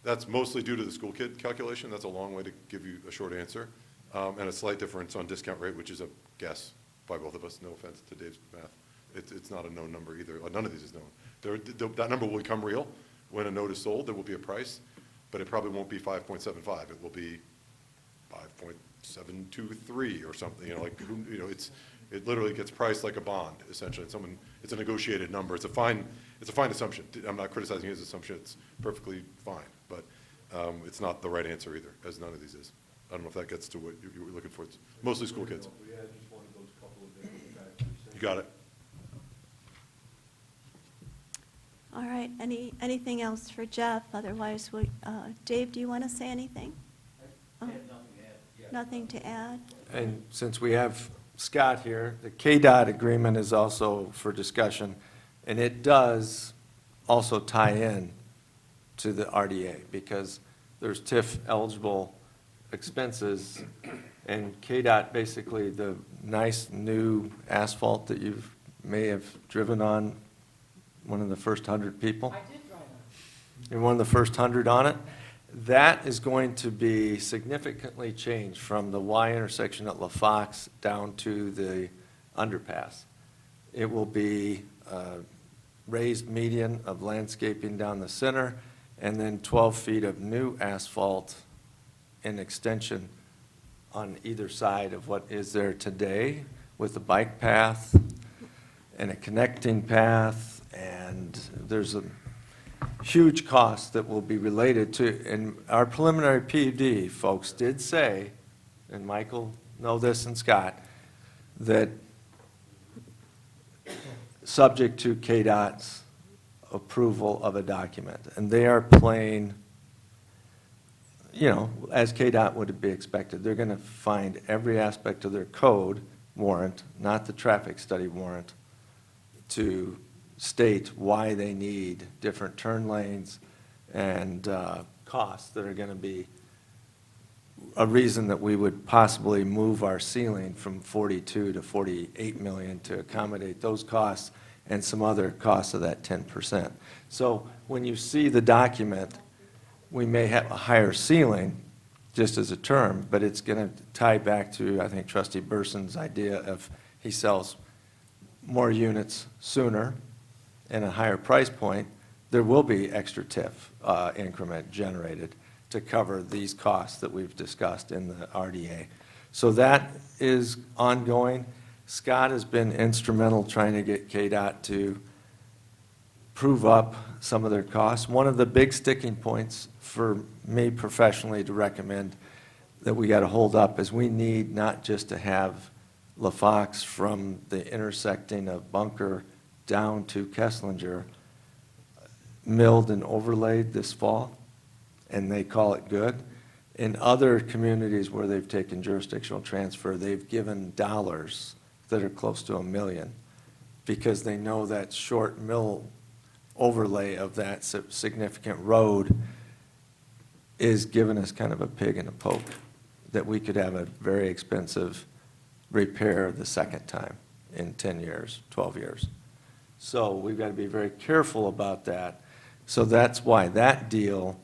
that's mostly due to the school kid calculation. That's a long way to give you a short answer. And a slight difference on discount rate, which is a guess by both of us. No offense to Dave's math. It's not a known number either. None of these is known. That number will become real when a note is sold. There will be a price, but it probably won't be 5.75. It will be 5.723 or something. It literally gets priced like a bond, essentially. It's a negotiated number. It's a fine assumption. I'm not criticizing his assumption. It's perfectly fine, but it's not the right answer either, as none of these is. I don't know if that gets to what you were looking for. It's mostly school kids. We had just one of those couple of different factors. You got it. All right, anything else for Jeff? Otherwise, Dave, do you want to say anything? I have nothing to add. And since we have Scott here, the KDOT agreement is also for discussion, and it does also tie in to the RDA, because there's TIF eligible expenses, and KDOT, basically the nice new asphalt that you may have driven on, one of the first 100 people. I did drive on. You're one of the first 100 on it. That is going to be significantly changed from the Y intersection at LaFox down to the underpass. It will be a raised median of landscaping down the center, and then 12 feet of new asphalt in extension on either side of what is there today, with a bike path and a connecting path, and there's a huge cost that will be related to, and our preliminary PUD folks did say, and Michael know this and Scott, that subject to KDOT's approval of a document, and they are playing, as KDOT would be expected. They're going to find every aspect of their code warrant, not the traffic study warrant, to state why they need different turn lanes and costs that are going to be a reason that we would possibly move our ceiling from 42 to 48 million to accommodate those costs and some other costs of that 10%. So when you see the document, we may have a higher ceiling, just as a term, but it's going to tie back to, I think, Trustee Burson's idea of he sells more units sooner and a higher price point, there will be extra TIF increment generated to cover these costs that we've discussed in the RDA. So that is ongoing. Scott has been instrumental trying to get KDOT to prove up some of their costs. One of the big sticking points for me professionally to recommend that we got to hold up is we need not just to have LaFox from the intersecting of Bunker down to Kesslinger milled and overlaid this fall, and they call it good. In other communities where they've taken jurisdictional transfer, they've given dollars that are close to $1 million, because they know that short mill overlay of that significant road is giving us kind of a pig in a poke, that we could have a very expensive repair the second time in 10 years, 12 years. So we've got to be very careful about that. So that's why that deal,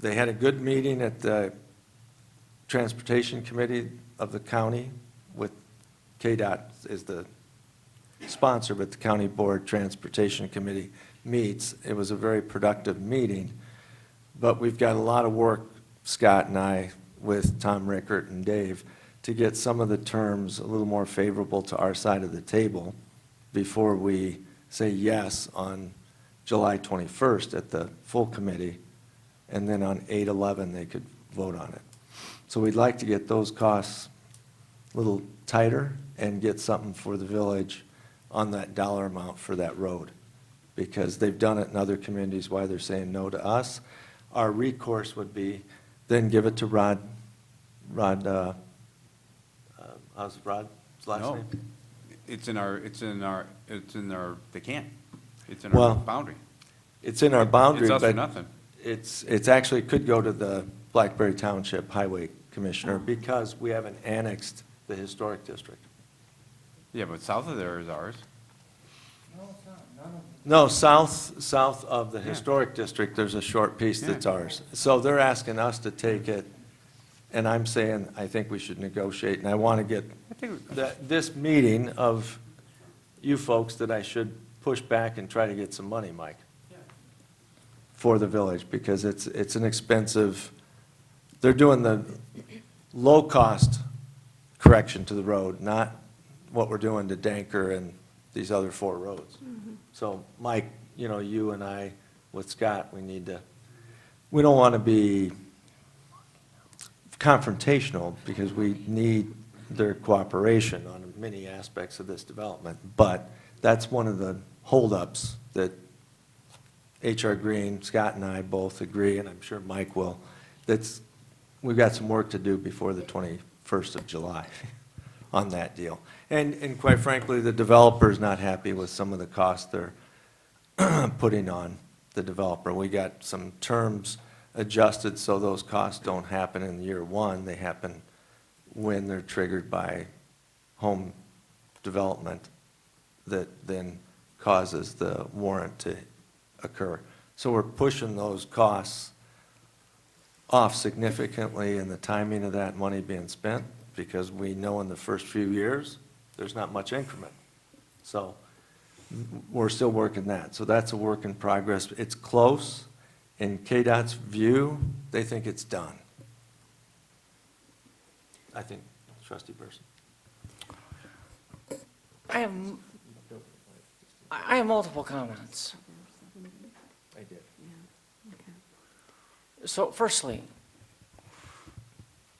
they had a good meeting at the Transportation Committee of the county with KDOT is the sponsor, but the County Board Transportation Committee meets. It was a very productive meeting, but we've got a lot of work, Scott and I, with Tom Rickert and Dave, to get some of the terms a little more favorable to our side of the table before we say yes on July 21st at the full committee, and then on 8/11 they could vote on it. So we'd like to get those costs a little tighter and get something for the village on that dollar amount for that road. Because they've done it in other communities, why they're saying no to us. Our recourse would be then give it to Rod, how's Rod's last No. name? It's in our, they can't. It's in Well, our boundary. It's in our boundary, It's us or but nothing. it's actually could go to the Blackberry Township Highway Commissioner because we haven't annexed the historic district. Yeah, but south of there is ours. No, south of the historic district, there's a short piece that's ours. So they're asking us to take it, and I'm saying, I think we should negotiate, and I want to get this meeting of you folks that I should push back and try to get some money, Mike, for the village, because it's an expensive, they're doing the low-cost correction to the road, not what we're doing to Danker and these other 4 roads. So, Mike, you know, you and I, with Scott, we don't want to be confrontational because we need their cooperation on many aspects of this development. But that's one of the holdups that H.R. Green, Scott and I both agree, and I'm sure Mike will, we've got some work to do before the 21st of July on that deal. And quite frankly, the developer's not happy with some of the costs they're putting on the developer. We got some terms adjusted so those costs don't happen in year 1. They happen when they're triggered by home development that then causes the warrant to occur. So we're pushing those costs off significantly in the timing of that money being spent because we know in the first few years, there's not much increment. So we're still working that. So that's a work in progress. It's close. In KDOT's view, they think it's done. I think, Trustee Burson. I have multiple comments. I did. So firstly,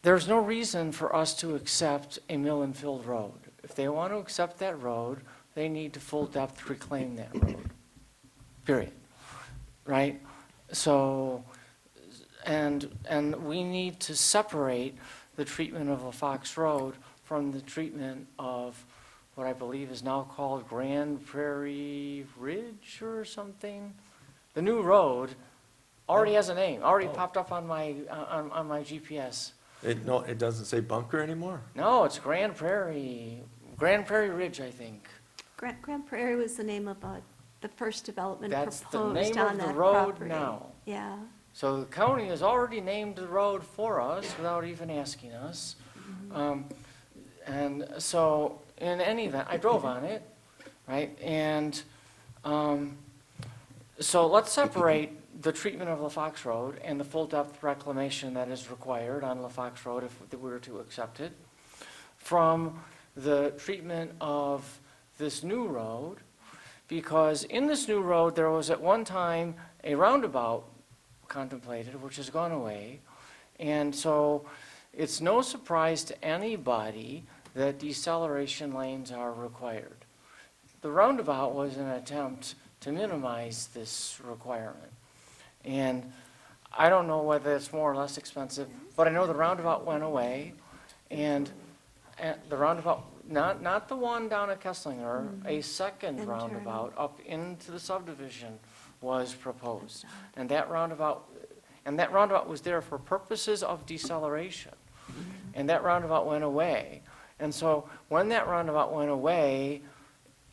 there's no reason for us to accept a mill and filled road. If they want to accept that road, they need to full depth reclaim that road, period, right? So, and we need to separate the treatment of LaFox Road from the treatment of what I believe is now called Grand Prairie Ridge or something. The new road already has a name, already popped up on my, on my GPS. It doesn't say bunker anymore? No, it's Grand Prairie Ridge, I think. Grand Prairie was the name of the first development That's the proposed name on of the that road property. now. Yeah. So the county has already named the road for us without even asking us. And so, in any event, I drove on it, right? And so let's separate the treatment of LaFox Road and the full depth reclamation that is required on LaFox Road if we were to accept it from the treatment of this new road, because in this new road, there was at one time a roundabout contemplated, which has gone away. And so it's no surprise to anybody that deceleration lanes are required. The roundabout was an attempt to minimize this requirement. And I don't know whether it's more or less expensive, but I know the roundabout went away, and the roundabout, not the one down at Kesslinger, a second And roundabout up into the subdivision was proposed. And that roundabout was there for purposes of deceleration. And that roundabout went away. And so when that roundabout went away,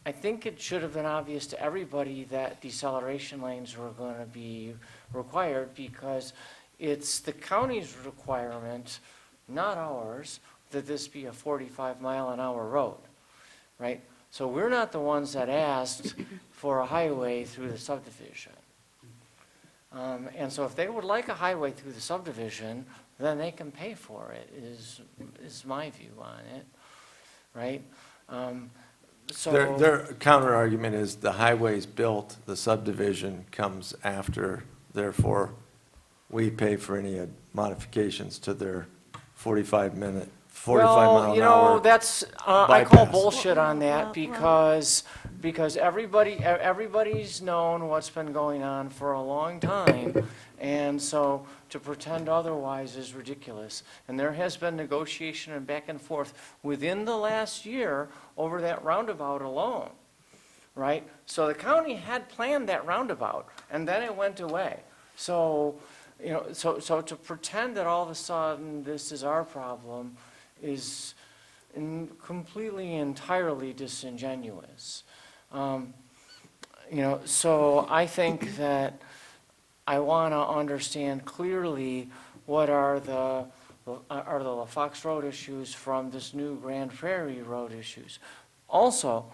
I think it should have been obvious to everybody that deceleration lanes were going to be required, because it's the county's requirement, not ours, that this be a 45-mile-an-hour road, right? So we're not the ones that asked for a highway through the subdivision. And so if they would like a highway through the subdivision, then they can pay for it, is my view on it, right? So Their counter argument is the highway's built, the subdivision comes after, therefore, we pay for any modifications to their 45 mile Well, an hour. that's, I call bypass. bullshit on Well, that because everybody's known what's been going on for a long time. And so to pretend otherwise is ridiculous. And there has been negotiation and back and forth within the last year over that roundabout alone, right? So the county had planned that roundabout, and then it went away. So, so to pretend that all of a sudden this is our problem is completely, entirely disingenuous. So I think that I want to understand clearly what are the LaFox Road issues from this new Grand Prairie Road issues. Also,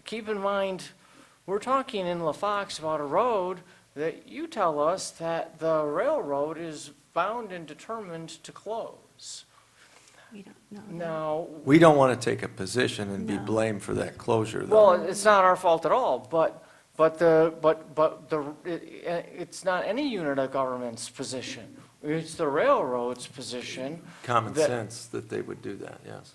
keep in mind, we're talking in LaFox about a road that you tell us that the railroad is bound and determined to close. We don't know that. Now, We don't want to take a position and be No. blamed for that closure, though. well, it's not our fault at all, it's not any unit of government's position. It's the railroad's position. Common that- sense that they would do that, yes.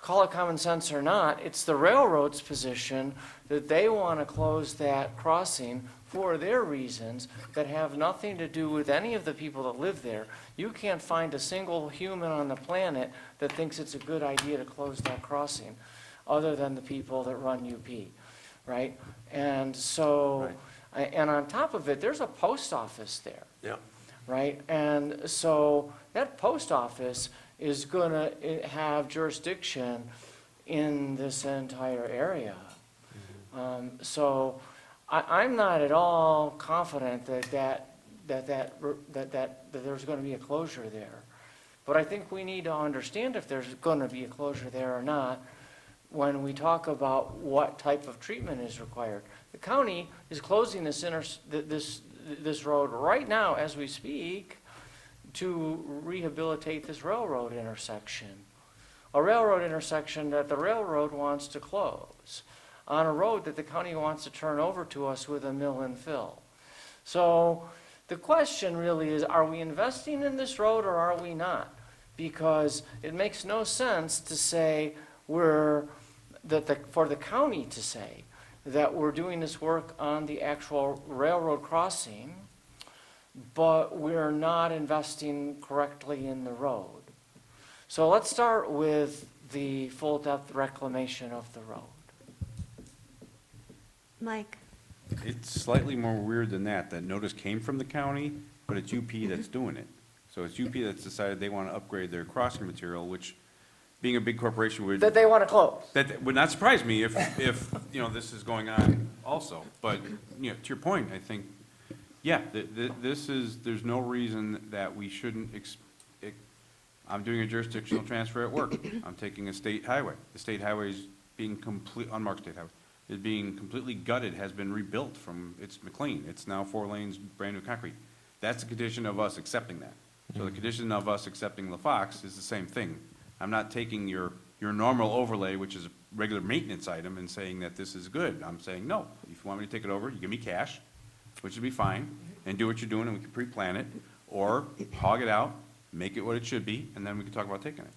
Call it common sense or not, it's the railroad's position that they want to close that crossing for their reasons that have nothing to do with any of the people that live there. You can't find a single human on the planet that thinks it's a good idea to close that crossing, other than the people that run UP, right? And so, and on top of it, there's a post office there. Yeah. Right? And so that post office is going to have jurisdiction in this entire area. So I'm not at all confident that there's going to be a closure there. But I think we need to understand if there's going to be a closure there or not when we talk about what type of treatment is required. The county is closing this road right now as we speak to rehabilitate this railroad intersection. A railroad intersection that the railroad wants to close on a road that the county wants to turn over to us with a mill and fill. So the question really is, are we investing in this road or are we not? Because it makes no sense to say for the county to say that we're doing this work on the actual railroad crossing, but we're not investing correctly in the road. So let's start with the full depth reclamation of the road. Mike? It's slightly more weird than that. That notice came from the county, but it's UP that's doing it. So it's UP that's decided they want to upgrade their crossing material, which, being a big corporation, would. That they want to close. That would not surprise me if, this is going on also. But, to your point, I think, yeah, there's no reason that we shouldn't, I'm doing a jurisdictional transfer at work. I'm taking a state highway. The state highway is being unmarked state highway, is being completely gutted, has been rebuilt from, it's McLean. It's now 4 lanes, brand new concrete. That's the condition of us accepting that. So the condition of us accepting LaFox is the same thing. I'm not taking your normal overlay, which is a regular maintenance item, and saying that this is good. I'm saying, no, if you want me to take it over, you give me cash, which would be fine, and do what you're doing, and we can pre-plan it, or hog it out, make it what it should be, and then we can talk about taking it.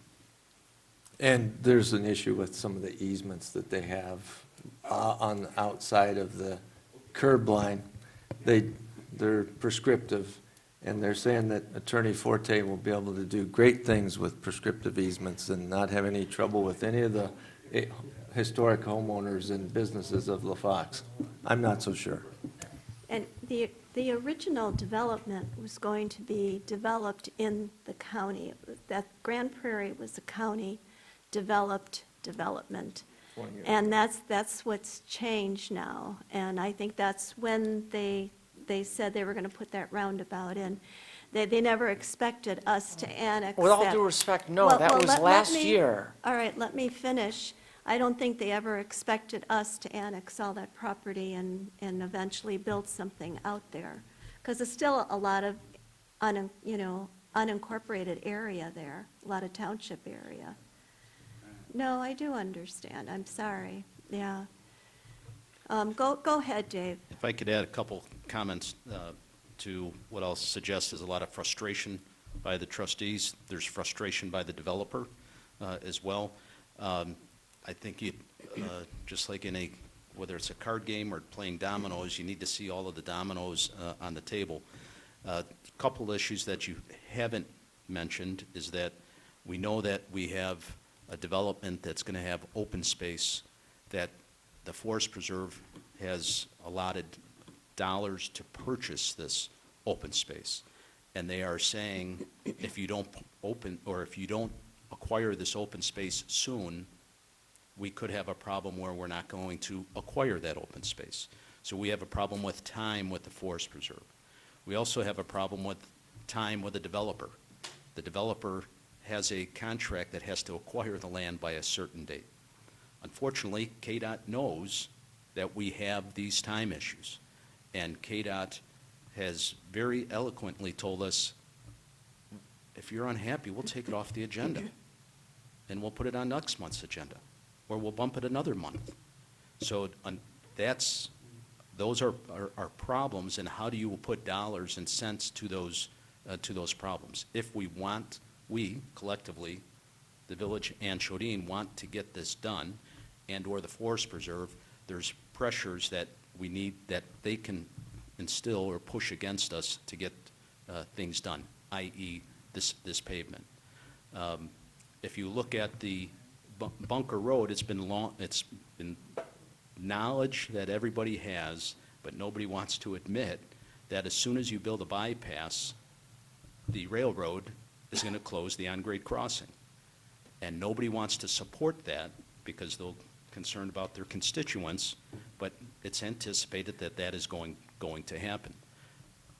And there's an issue with some of the easements that they have on the outside of the curb line. They're prescriptive, and they're saying that Attorney Forte will be able to do great things with prescriptive easements and not have any trouble with any of the historic homeowners and businesses of LaFox. I'm not so sure. And the original development was going to be developed in the county. That Grand Prairie was a county-developed development. And that's what's changed now. And I think that's when they said they were going to put that roundabout in. They never expected us to annex that. With all due respect, no, Well, that well, was let last me- year. All right, let me finish. I don't think they ever expected us to annex all that property and eventually build something out there. Because there's still a lot of, unincorporated area there, a lot of township area. No, I do understand. I'm sorry. Yeah. Go ahead, Dave. If I could add a couple comments to what I'll suggest is a lot of frustration by the trustees. There's frustration by the developer as well. I think you, just like in whether it's a card game or playing dominoes, you need to see all of the dominoes on the table. A couple issues that you haven't mentioned is that we know that we have a development that's going to have open space, that the Forest Preserve has allotted dollars to purchase this open space. And they are saying, if you don't acquire this open space soon, we could have a problem where we're not going to acquire that open space. So we have a problem with time with the Forest Preserve. We also have a problem with time with the developer. The developer has a contract that has to acquire the land by a certain date. Unfortunately, KDOT knows that we have these time issues. And KDOT has very eloquently told us, if you're unhappy, we'll take it off the agenda. And we'll put it on next month's agenda. Or we'll bump it another month. So those are problems, and how do you put dollars and cents to those problems? If we collectively, the village and Chodine, want to get this done, and/or the Forest Preserve, there's pressures that we need, that they can instill or push against us to get things done, i.e. this pavement. If you look at the Bunker Road, it's been knowledge that everybody has, but nobody wants to admit that as soon as you build a bypass, the railroad is going to close the on-grade crossing. And nobody wants to support that because they're concerned about their constituents, but it's anticipated that that is going to happen.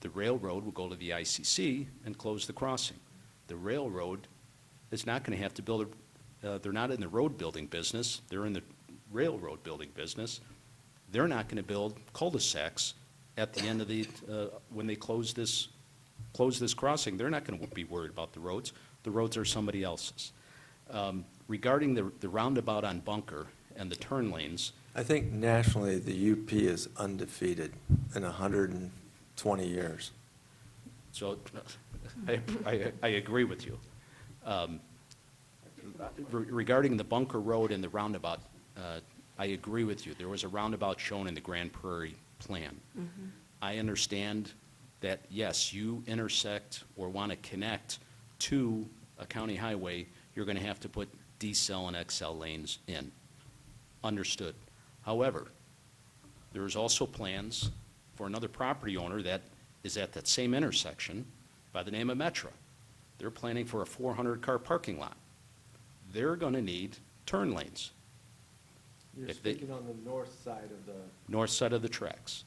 The railroad will go to the ICC and close the crossing. The railroad is not going to have to build they're not in the road building business, they're in the railroad building business. They're not going to build cul-de-sacs at the end of when they close this crossing. They're not going to be worried about the roads. The roads are somebody else's. Regarding the roundabout on Bunker and the turn lanes, I think nationally, the UP is undefeated in 120 years. so I agree with you. Regarding the Bunker Road and the roundabout, I agree with you. There was a roundabout shown in the Grand Prairie plan. I understand that, yes, you intersect or want to connect to a county highway, you're going to have to put decel and XL lanes in. Understood. However, there's also plans for another property owner that is at that same intersection by the name of Metra. They're planning for a 400-car parking lot. They're going to need turn lanes. You're If they- speaking on the north side of the, North side of the tracks.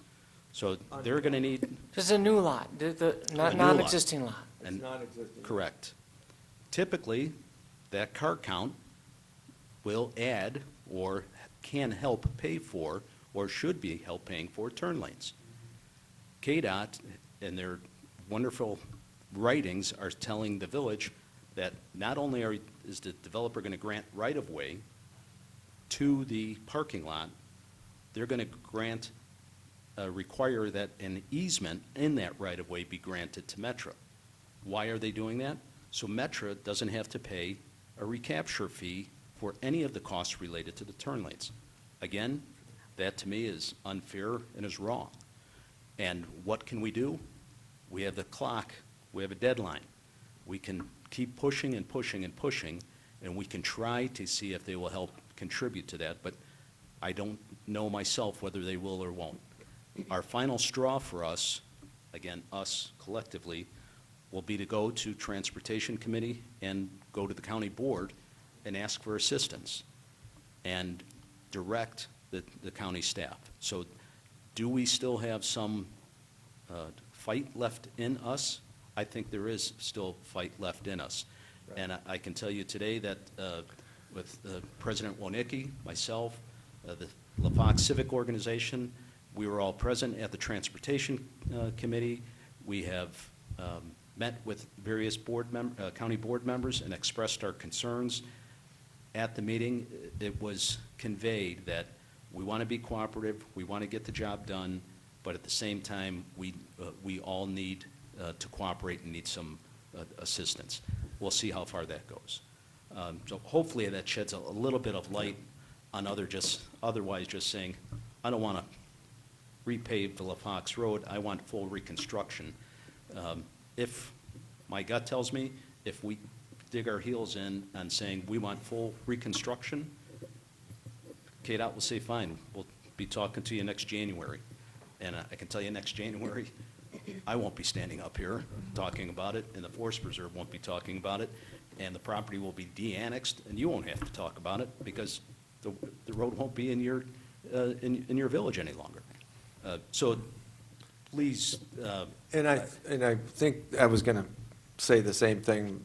So they're going to need, Just a new lot, A new non-existing lot. it's and non-existent. correct. Typically, that car count will add or can help pay for or should be help paying for turn lanes. KDOT, in their wonderful writings, are telling the village that not only is the developer going to grant right-of-way to the parking lot, they're going to require that an easement in that right-of-way be granted to Metra. Why are they doing that? So Metra doesn't have to pay a recapture fee for any of the costs related to the turn lanes. Again, that to me is unfair and is wrong. And what can we do? We have the clock, we have a deadline. We can keep pushing and pushing and pushing, and we can try to see if they will help contribute to that, but I don't know myself whether they will or won't. Our final straw for us, again, us collectively, will be to go to Transportation Committee and go to the county board and ask for assistance and direct the county staff. So do we still have some fight left in us? I think there is still fight left in us. Right. And I can tell you today that with President Wonicky, myself, the LaFox Civic Organization, we were all present at the Transportation Committee. We have met with various county board members and expressed our concerns. At the meeting, it was conveyed that we want to be cooperative, we want to get the job done, but at the same time, we all need to cooperate and need some assistance. We'll see how far that goes. So hopefully that sheds a little bit of light on otherwise just saying, I don't want to repave the La Fox Road, I want full reconstruction. If, my gut tells me, if we dig our heels in and saying we want full reconstruction, KDOT will say, fine, we'll be talking to you next January. And I can tell you next January, I won't be standing up here talking about it, and the Forest Preserve won't be talking about it, and the property will be de-annexed, and you won't have to talk about it because the road won't be in your village any longer. So please, And I think I was going to say the same thing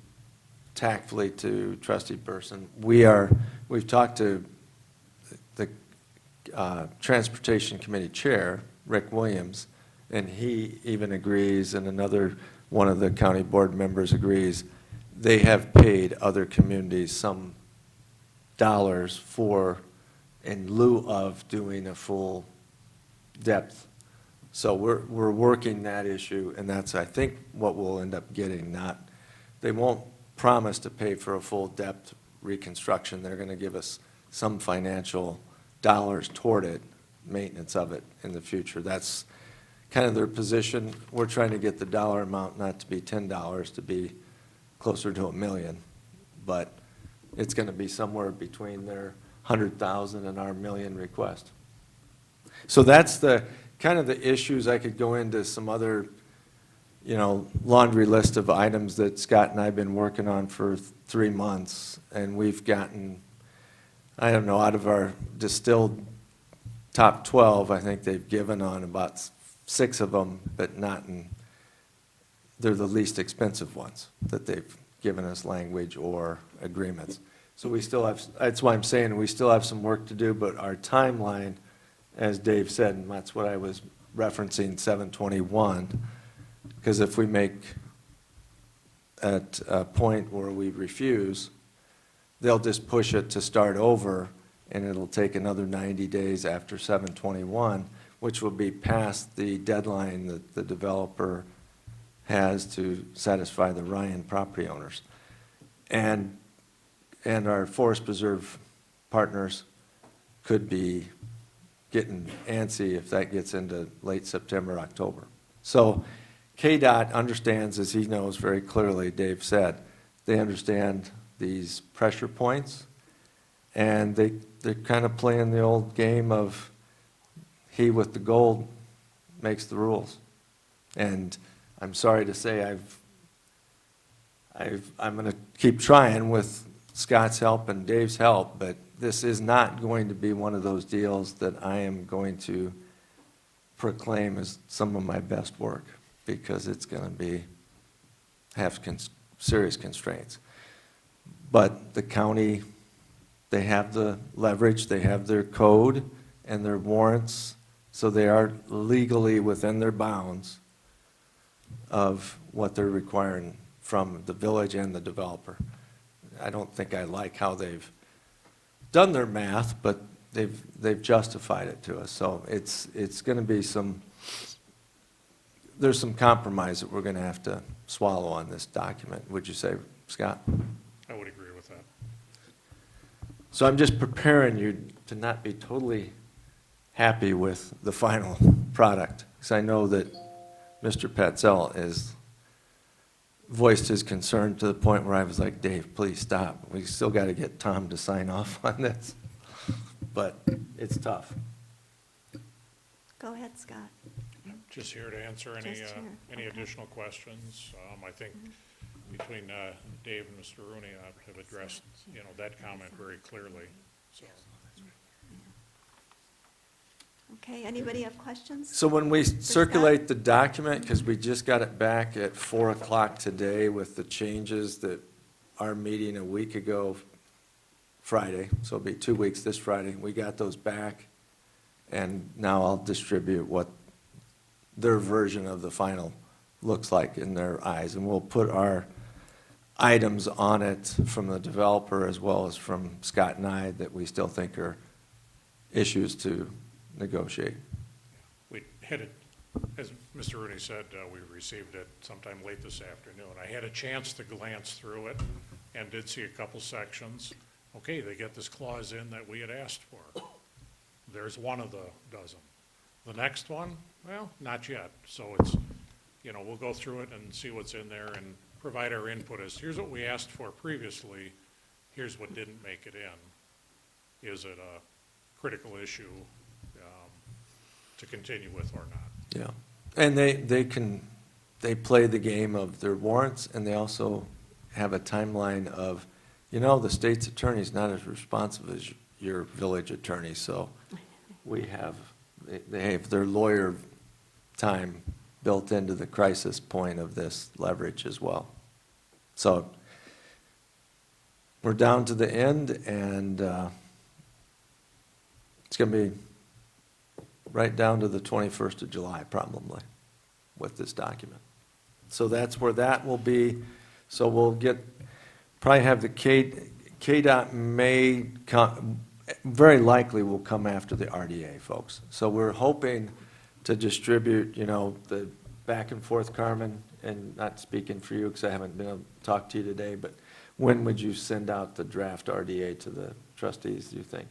tactfully to trustee Burson. We've talked to the Transportation Committee Chair, Rick Williams, and he even agrees, and another one of the county board members agrees, they have paid other communities some dollars for, in lieu of doing a full depth. So we're working that issue, and that's, I think, what we'll end up getting. They won't promise to pay for a full depth reconstruction. They're gonna give us some financial dollars toward it, maintenance of it in the future. That's kind of their position. We're trying to get the dollar amount not to be $10, to be closer to $1 million. But it's gonna be somewhere between their 100,000 and our $1 million request. So that's the, kind of the issues. I could go into some other, laundry list of items that Scott and I have been working on for 3 months, and we've gotten, I don't know, out of our distilled top 12, I think they've given on about 6 of them, but they're the least expensive ones that they've given us language or agreements. So we still have, that's why I'm saying we still have some work to do, but our timeline, as Dave said, and that's what I was referencing, 7/21, because if we make at a point where we refuse, they'll just push it to start over, and it'll take another 90 days after 7/21, which will be past the deadline that the developer has to satisfy the Ryan property owners. And our Forest Preserve partners could be getting antsy if that gets into late September, October. So KDOT understands, as he knows very clearly, Dave said, they understand these pressure points, and they're kind of playing the old game of he with the gold makes the rules. And I'm sorry to say I'm going to keep trying with Scott's help and Dave's help, but this is not going to be one of those deals that I am going to proclaim as some of my best work, because it's going to have serious constraints. But the county, they have the leverage, they have their code and their warrants, so they are legally within their bounds of what they're requiring from the village and the developer. I don't think I like how they've done their math, but they've justified it to us. So it's going to be there's some compromise that we're going to have to swallow on this document. Would you say, Scott? I would agree with that. So I'm just preparing you to not be totally happy with the final product, because I know that Mr. Patzel has voiced his concern to the point where I was like, Dave, please stop. We still got to get Tom to sign off on this. But it's tough. Go ahead, Scott. Just here to answer Just here, any okay. additional questions. I think between Dave and Mr. Rooney, have addressed, that comment very clearly. So, Okay, anybody have questions? So when we Scott? circulate the document, because we just got it back at 4 o'clock today with the changes that our meeting a week ago, Friday, so it'll be 2 weeks this Friday, we got those back, and now I'll distribute what their version of the final looks like in their eyes, and we'll put our items on it from the developer as well as from Scott and I that we still think are issues to negotiate. we headed As Mr. Rooney said, we received it sometime late this afternoon. I had a chance to glance through it and did see a couple sections. Okay, they get this clause in that we had asked for. There's one of the dozen. The next one, well, not yet. So it's, we'll go through it and see what's in there and provide our input as, here's what we asked for previously, here's what didn't make it in. Is it a critical issue to continue with or not? Yeah, and they play the game of their warrants, and they also have a timeline of, the state's attorney's not as responsive as your village attorney, so they have their lawyer time built into the crisis point of this leverage as well. So we're down to the end, and it's going to be right down to the 21st of July, probably, with this document. So that's where that will be. So we'll probably have the KDOT may come, very likely will come after the RDA, folks. So we're hoping to distribute, the back and forth, Carmen, and not speaking for you because I haven't been able to talk to you today, but when would you send out the draft RDA to the trustees, do you think?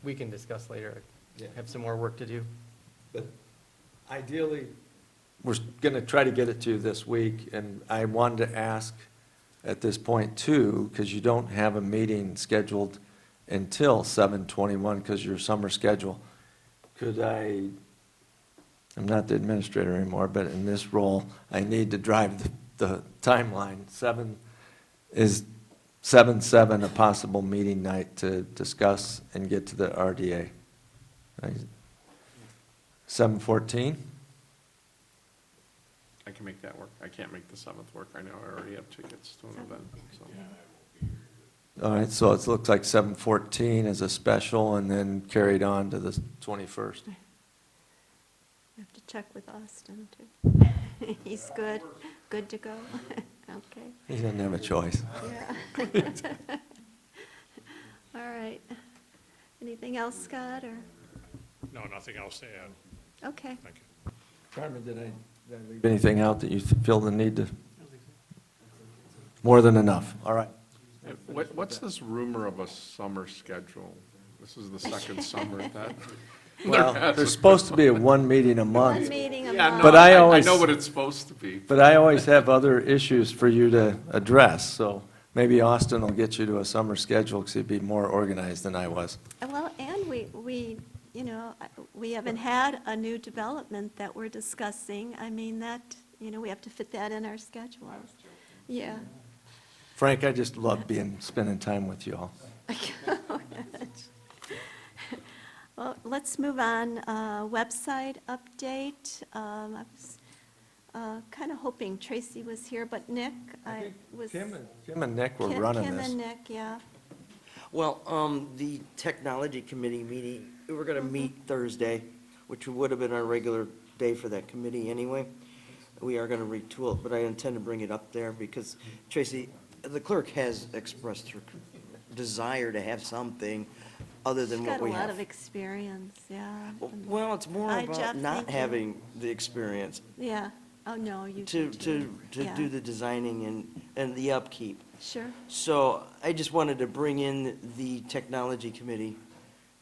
We can discuss later. I have some more work to do. But ideally, we're going to try to get it to you this week, and I wanted to ask at this point too, because you don't have a meeting scheduled until 7/21 because your summer schedule. I'm not the administrator anymore, but in this role, I need to drive the timeline. 7/7, a possible meeting night to discuss and get to the RDA. Right? 7/14? I can make that work. I can't make the 7th work. I know I already have tickets to an event, so. All right, so it looks like 7/14 is a special and then carried on to the 21st. I have to check with Austin, too. He's good to go. Okay. He doesn't have a choice. Yeah. All right. Anything else, Scott, or? No, nothing else to add. Okay. Thank you. Carmen, did I leave anything out that you feel the need to? More than enough. All right. What's this rumor of a summer schedule? This is the second summer that. Well, there's supposed to be one meeting a month. One meeting a Yeah, month. no, But I know what it's supposed to be. But I always have other issues for you to address, so maybe Austin will get you to a summer schedule because he'd be more organized than I was. Well, and we haven't had a new development that we're discussing. I mean, we have to fit that in our schedules. Yeah. Frank, I just love spending time with you all. Well, let's move on. Website update. I was kind of hoping Tracy was here, but Nick, I was. Kim and Nick were running Kim this. and Nick, yeah. Well, the technology committee meeting, we were gonna meet Thursday, which would have been our regular day for that committee anyway. We are gonna retool it, but I intend to bring it up there because Tracy, the clerk has expressed her desire to have something other than what we She's got a lot have. of experience, yeah. Well, it's more Hi, Jeff, about not thank you. having the experience Yeah. Oh, no, you to, do too. to Yeah. do the designing and the upkeep. Sure. So I just wanted to bring in the technology committee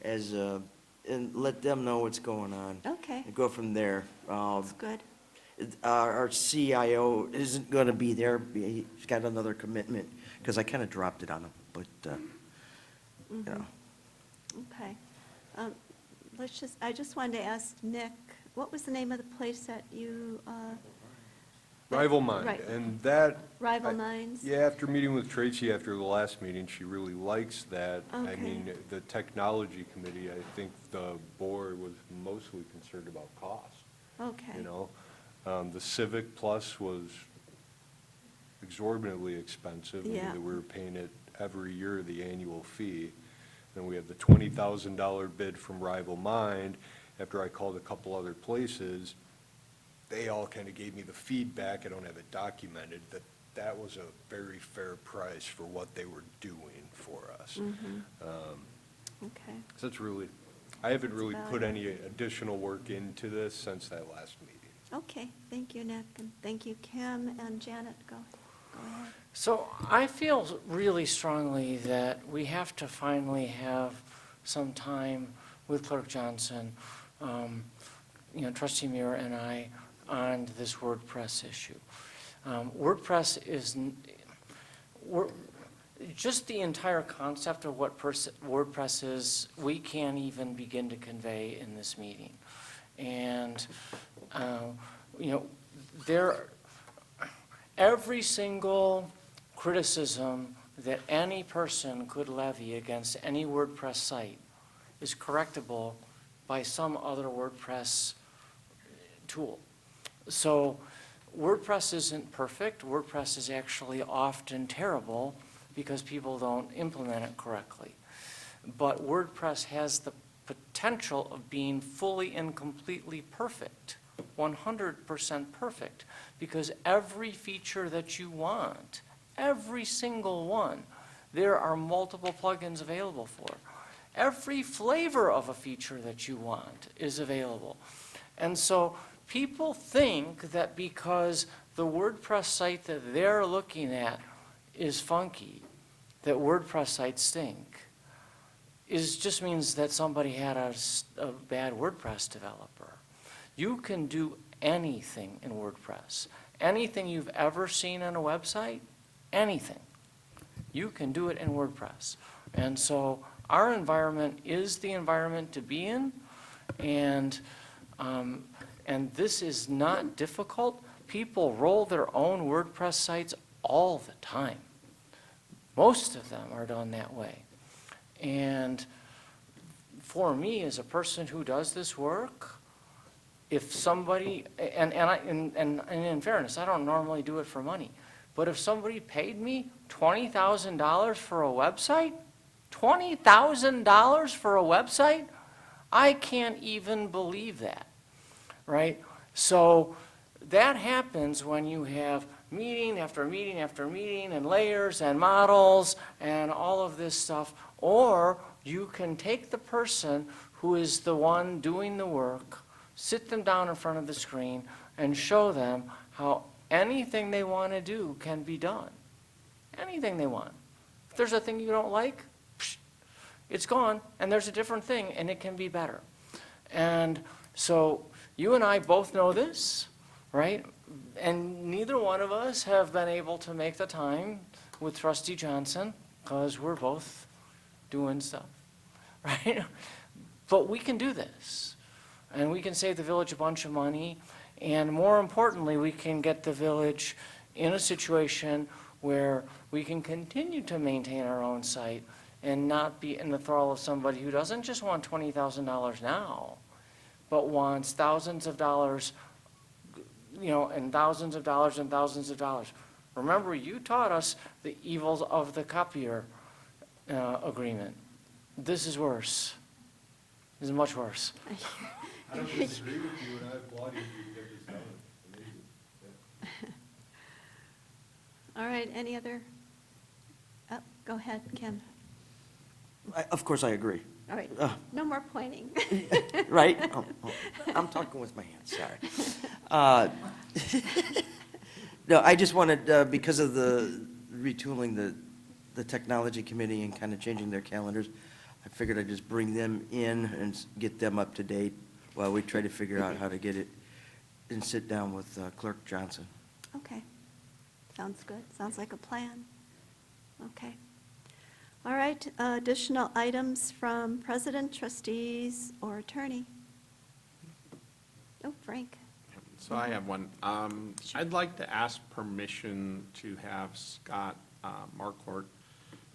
as, and let them know what's going on. Okay, And go from there. that's good. Our CIO isn't gonna be there, he's got another commitment, because I kinda dropped it on him, but, you know. Okay. I just wanted to ask Nick, what was the name of the place that you, Rival Mind, Right. and that. Rival I- Minds? Yeah, after meeting with Tracy after the last meeting, she really likes that. I Okay. mean, the technology committee, I think the board was mostly concerned about cost, Okay. you know? The Civic Plus was exorbitantly expensive. I mean, Yeah. we were paying it every year, the annual fee. Then we have the $20,000 bid from Rival Mind. After I called a couple other places, they all kind of gave me the feedback, I don't have it documented, that that was a very fair price for what they were doing for us. Mhm. Okay. So it's really, I haven't really about put it. any additional work into this since that last meeting. Okay, thank you, Nick, and thank you, Kim and Janet. Go ahead. So I feel really strongly that we have to finally have some time with Clerk Johnson, Trustee Muir and I, on this WordPress issue. WordPress just the entire concept of what WordPress is, we can't even begin to convey in this meeting. And, every single criticism that any person could levy against any WordPress site is correctable by some other WordPress tool. So WordPress isn't perfect. WordPress is actually often terrible because people don't implement it correctly. But WordPress has the potential of being fully and completely perfect, 100% perfect, because every feature that you want, every single one, there are multiple plugins available for. Every flavor of a feature that you want is available. And so people think that because the WordPress site that they're looking at is funky, that WordPress sites stink. It just means that somebody had a bad WordPress developer. You can do anything in WordPress. Anything you've ever seen on a website, anything. You can do it in WordPress. And so our environment is the environment to be in, and this is not difficult. People roll their own WordPress sites all the time. Most of them are done that way. And for me, as a person who does this work, if somebody, and in fairness, I don't normally do it for money, but if somebody paid me $20,000 for a website, $20,000 for a website, I can't even believe that, right? So that happens when you have meeting after meeting after meeting and layers and models and all of this stuff. Or you can take the person who is the one doing the work, sit them down in front of the screen and show them how anything they want to do can be done. Anything they want. If there's a thing you don't like, it's gone, and there's a different thing, and it can be better. And so you and I both know this, right? And neither one of us have been able to make the time with Trustee Johnson because we're both doing stuff, right? But we can do this, and we can save the village a bunch of money, and more importantly, we can get the village in a situation where we can continue to maintain our own site and not be in the thrall of somebody who doesn't just want $20,000 now, but wants thousands of dollars, and thousands of dollars and thousands of dollars. Remember, you taught us the evils of the copier agreement. This is worse. This is much worse. I don't disagree with you, and I applaud you for getting this done. Amazing. All right, any other? Oh, go ahead, Kim. Of course, I agree. All right, no more pointing. Right? Oh, I'm talking with my hands, sorry. No, I just wanted, because of the retooling the technology committee and kind of changing their calendars, I figured I'd just bring them in and get them up to date while we try to figure out how to get it and sit down with Clerk Johnson. Okay, sounds good. Sounds like a plan. Okay. All right, additional items from president, trustees, or attorney? Oh, Frank. So I have one. I'd like to ask permission to have Scott Marquardt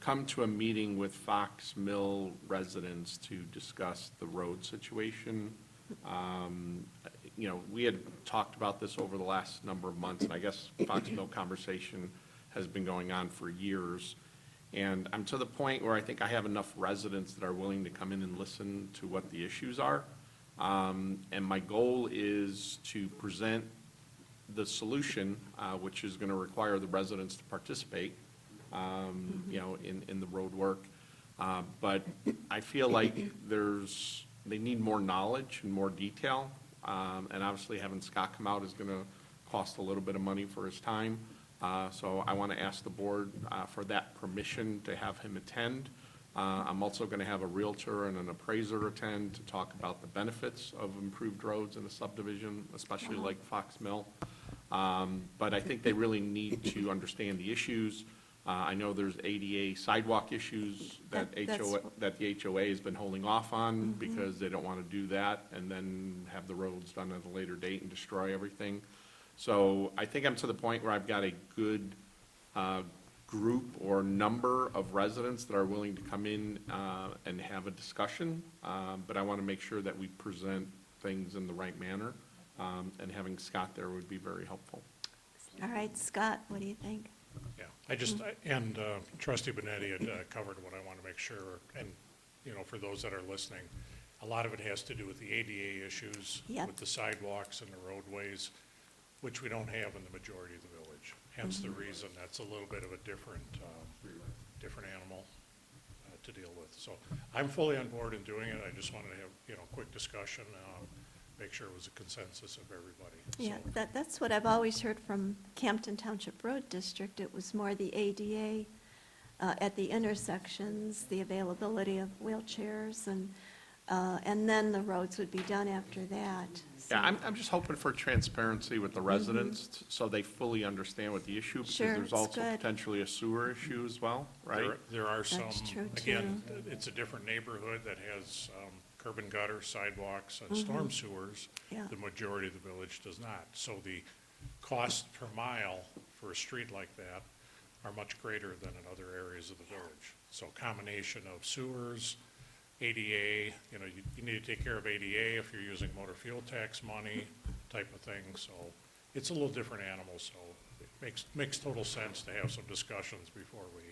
come to a meeting with Fox Mill residents to discuss the road situation. We had talked about this over the last number of months, and I guess Fox Mill conversation has been going on for years. And I'm to the point where I think I have enough residents that are willing to come in and listen to what the issues are. And my goal is to present the solution, which is going to require the residents to participate, in the road work. But I feel like there's they need more knowledge and more detail. And obviously having Scott come out is gonna cost a little bit of money for his time. So I want to ask the board for that permission to have him attend. I'm also going to have a realtor and an appraiser attend to talk about the benefits of improved roads in a subdivision, especially like Fox Mill. But I think they really need to understand the issues. I know there's ADA sidewalk issues that the HOA has been holding off on because they don't want to do that and then have the roads done at a later date and destroy everything. So I think I'm to the point where I've got a good group or number of residents that are willing to come in and have a discussion. But I want to make sure that we present things in the right manner. And having Scott there would be very helpful. All right, Scott, what do you think? Yeah, and Trustee Benetti had covered what I want to make sure, and, you know, for those that are listening, a lot of it has to do with the ADA issues, Yep. with the sidewalks and the roadways, which we don't have in the majority of the village. Hence the reason that's a little bit of a different animal to deal with. So I'm fully on board in doing it. I just wanted to have, you know, a quick discussion, make sure it was a consensus of everybody. Yeah, So- that's what I've always heard from Campton Township Road District. It was more the ADA at the intersections, the availability of wheelchairs, and then the roads would be done after that. So- Yeah, I'm just hoping for transparency with the residents so they fully understand what the issue, because Sure, there's it's also good. potentially a sewer issue as well, right? There are some, That's true, again, it's a different neighborhood that has curb and gutter, sidewalks, and storm sewers. Yeah. The majority of the village does not. So the cost per mile for a street like that are much greater than in other areas of the village. So combination of sewers, ADA, you know, you need to take care of ADA if you're using motor fuel tax money type of thing. So it's a little different animal, so it makes total sense to have some discussions before we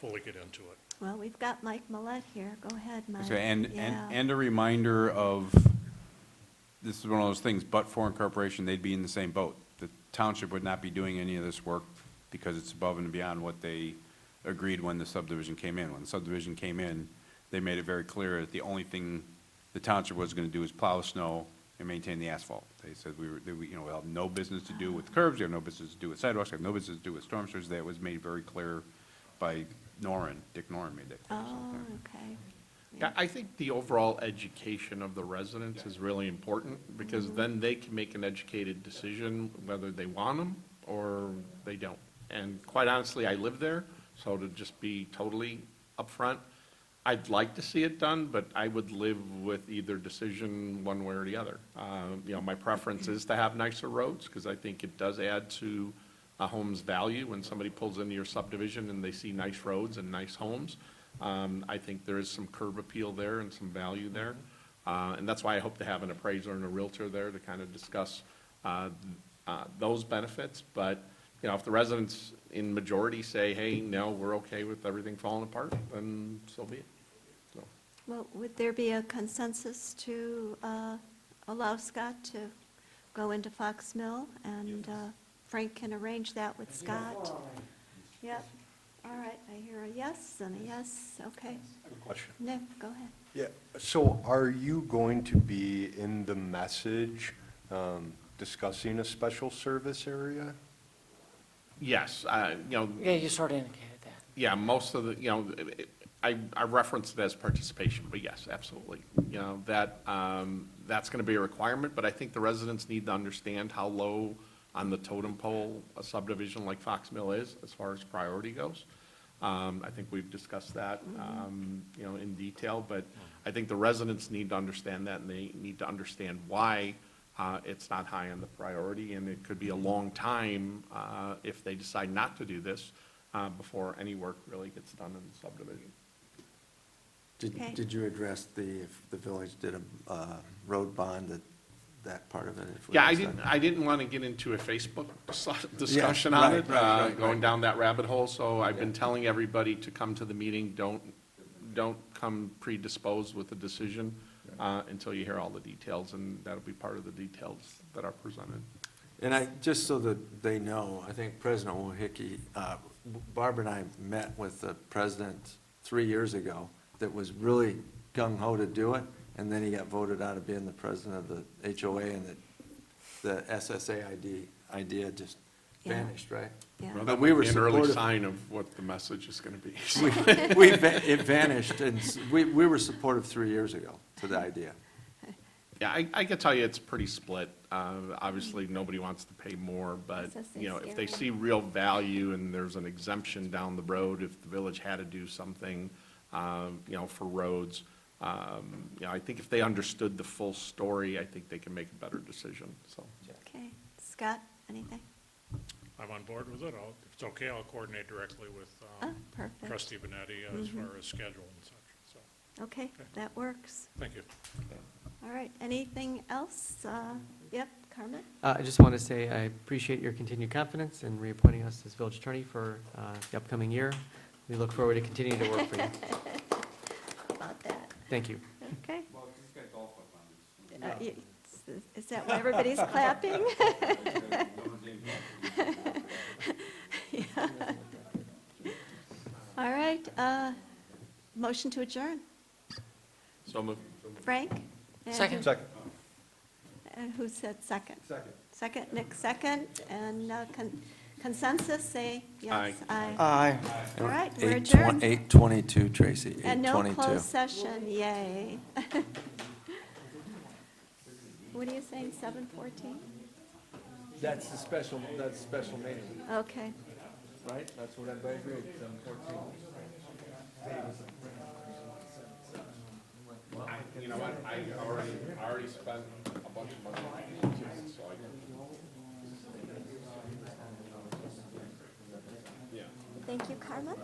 fully get into it. Well, we've got Mike Millette here. Go ahead, Mike. Okay, Yeah. and a reminder of, this is one of those things, but for incorporation, they'd be in the same boat. The township would not be doing any of this work because it's above and beyond what they agreed when the subdivision came in. When the subdivision came in, they made it very clear that the only thing the township was gonna do is plow snow and maintain the asphalt. They said we have no business to do with curbs, we have no business to do with sidewalks, we have no business to do with storm sewers. That was made very clear by Dick Noren made that clear. Oh, okay. Yeah, I think the overall education of the residents is really important, because then they can make an educated decision whether they want them or they don't. And quite honestly, I live there, so to just be totally upfront, I'd like to see it done, but I would live with either decision one way or the other. You know, my preference is to have nicer roads, because I think it does add to a home's value when somebody pulls into your subdivision and they see nice roads and nice homes. I think there is some curb appeal there and some value there. And that's why I hope to have an appraiser and a realtor there to kind of discuss those benefits. But, you know, if the residents in majority say, hey, no, we're okay with everything falling apart, then so be it. So, Well, would there be a consensus to allow Scott to go into Fox Mill? And Frank can arrange that with Scott? Yep. All right, I hear a yes and a yes. Okay. Good question. Nick, go ahead. Yeah, so are you going to be in the message discussing a special service area? yes, you know, Yeah, you sort of indicated that. yeah, most of the, you know, I referenced it as participation, but yes, absolutely. You know, that's gonna be a requirement, but I think the residents need to understand how low on the totem pole a subdivision like Fox Mill is as far as priority goes. I think we've discussed that, you know, in detail, but I think the residents need to understand that, and they need to understand why it's not high on the priority, and it could be a long time if they decide not to do this before any work really gets done in the subdivision. Okay. Did you address if the village did a road bond, that part of it? if we Yeah, decide- I didn't want to get into a Facebook discussion on it, going down that rabbit hole, so I've been telling everybody to come to the meeting, don't come predisposed with a decision until you hear all the details, and that'll be part of the details that are presented. And just so that they know, I think President Wohicky, Barbara and I met with the president 3 years ago, that was really gung ho to do it, and then he got voted out of being the president of the HOA, and the SSA idea just Yeah. vanished, right? Yeah. Well, But that we might were be an early supportive. sign of what the message is going to be. It vanished, and we were supportive 3 years ago to the idea. Yeah, I can tell you it's pretty split. Obviously, nobody wants to pay more, but, you know, if they see real value and there's an exemption down the road, if the village had to do something, you know, for roads, you know, I think if they understood the full story, I think they can make a better decision, so. Okay. Scott, anything? I'm on board with it. If it's okay, I'll coordinate directly with Perfect. trustee Benetti as far as schedule and such, so, Okay, that works. thank you. All right, anything else? Yep, Carmen? I just want to say I appreciate your continued confidence in reappointing us as village attorney for the upcoming year. We look forward to continuing to work for you. About that. Thank you. Okay. Is that why everybody's clapping? Yeah. All right, motion to adjourn. So moved. Frank? And Second. who- Second. And who said second? Second. Second, Nick, second, and consensus, say yes. Aye. Aye. All right, we're adjourned. 8:22, Tracy, And no 8:22. closed session, yay. What are you saying, 7:14? That's the special meeting, Okay. right? That's what everybody agreed, 7:14. You know what, I already spent a bunch of money, so I can. Yeah. Thank you, Carmen.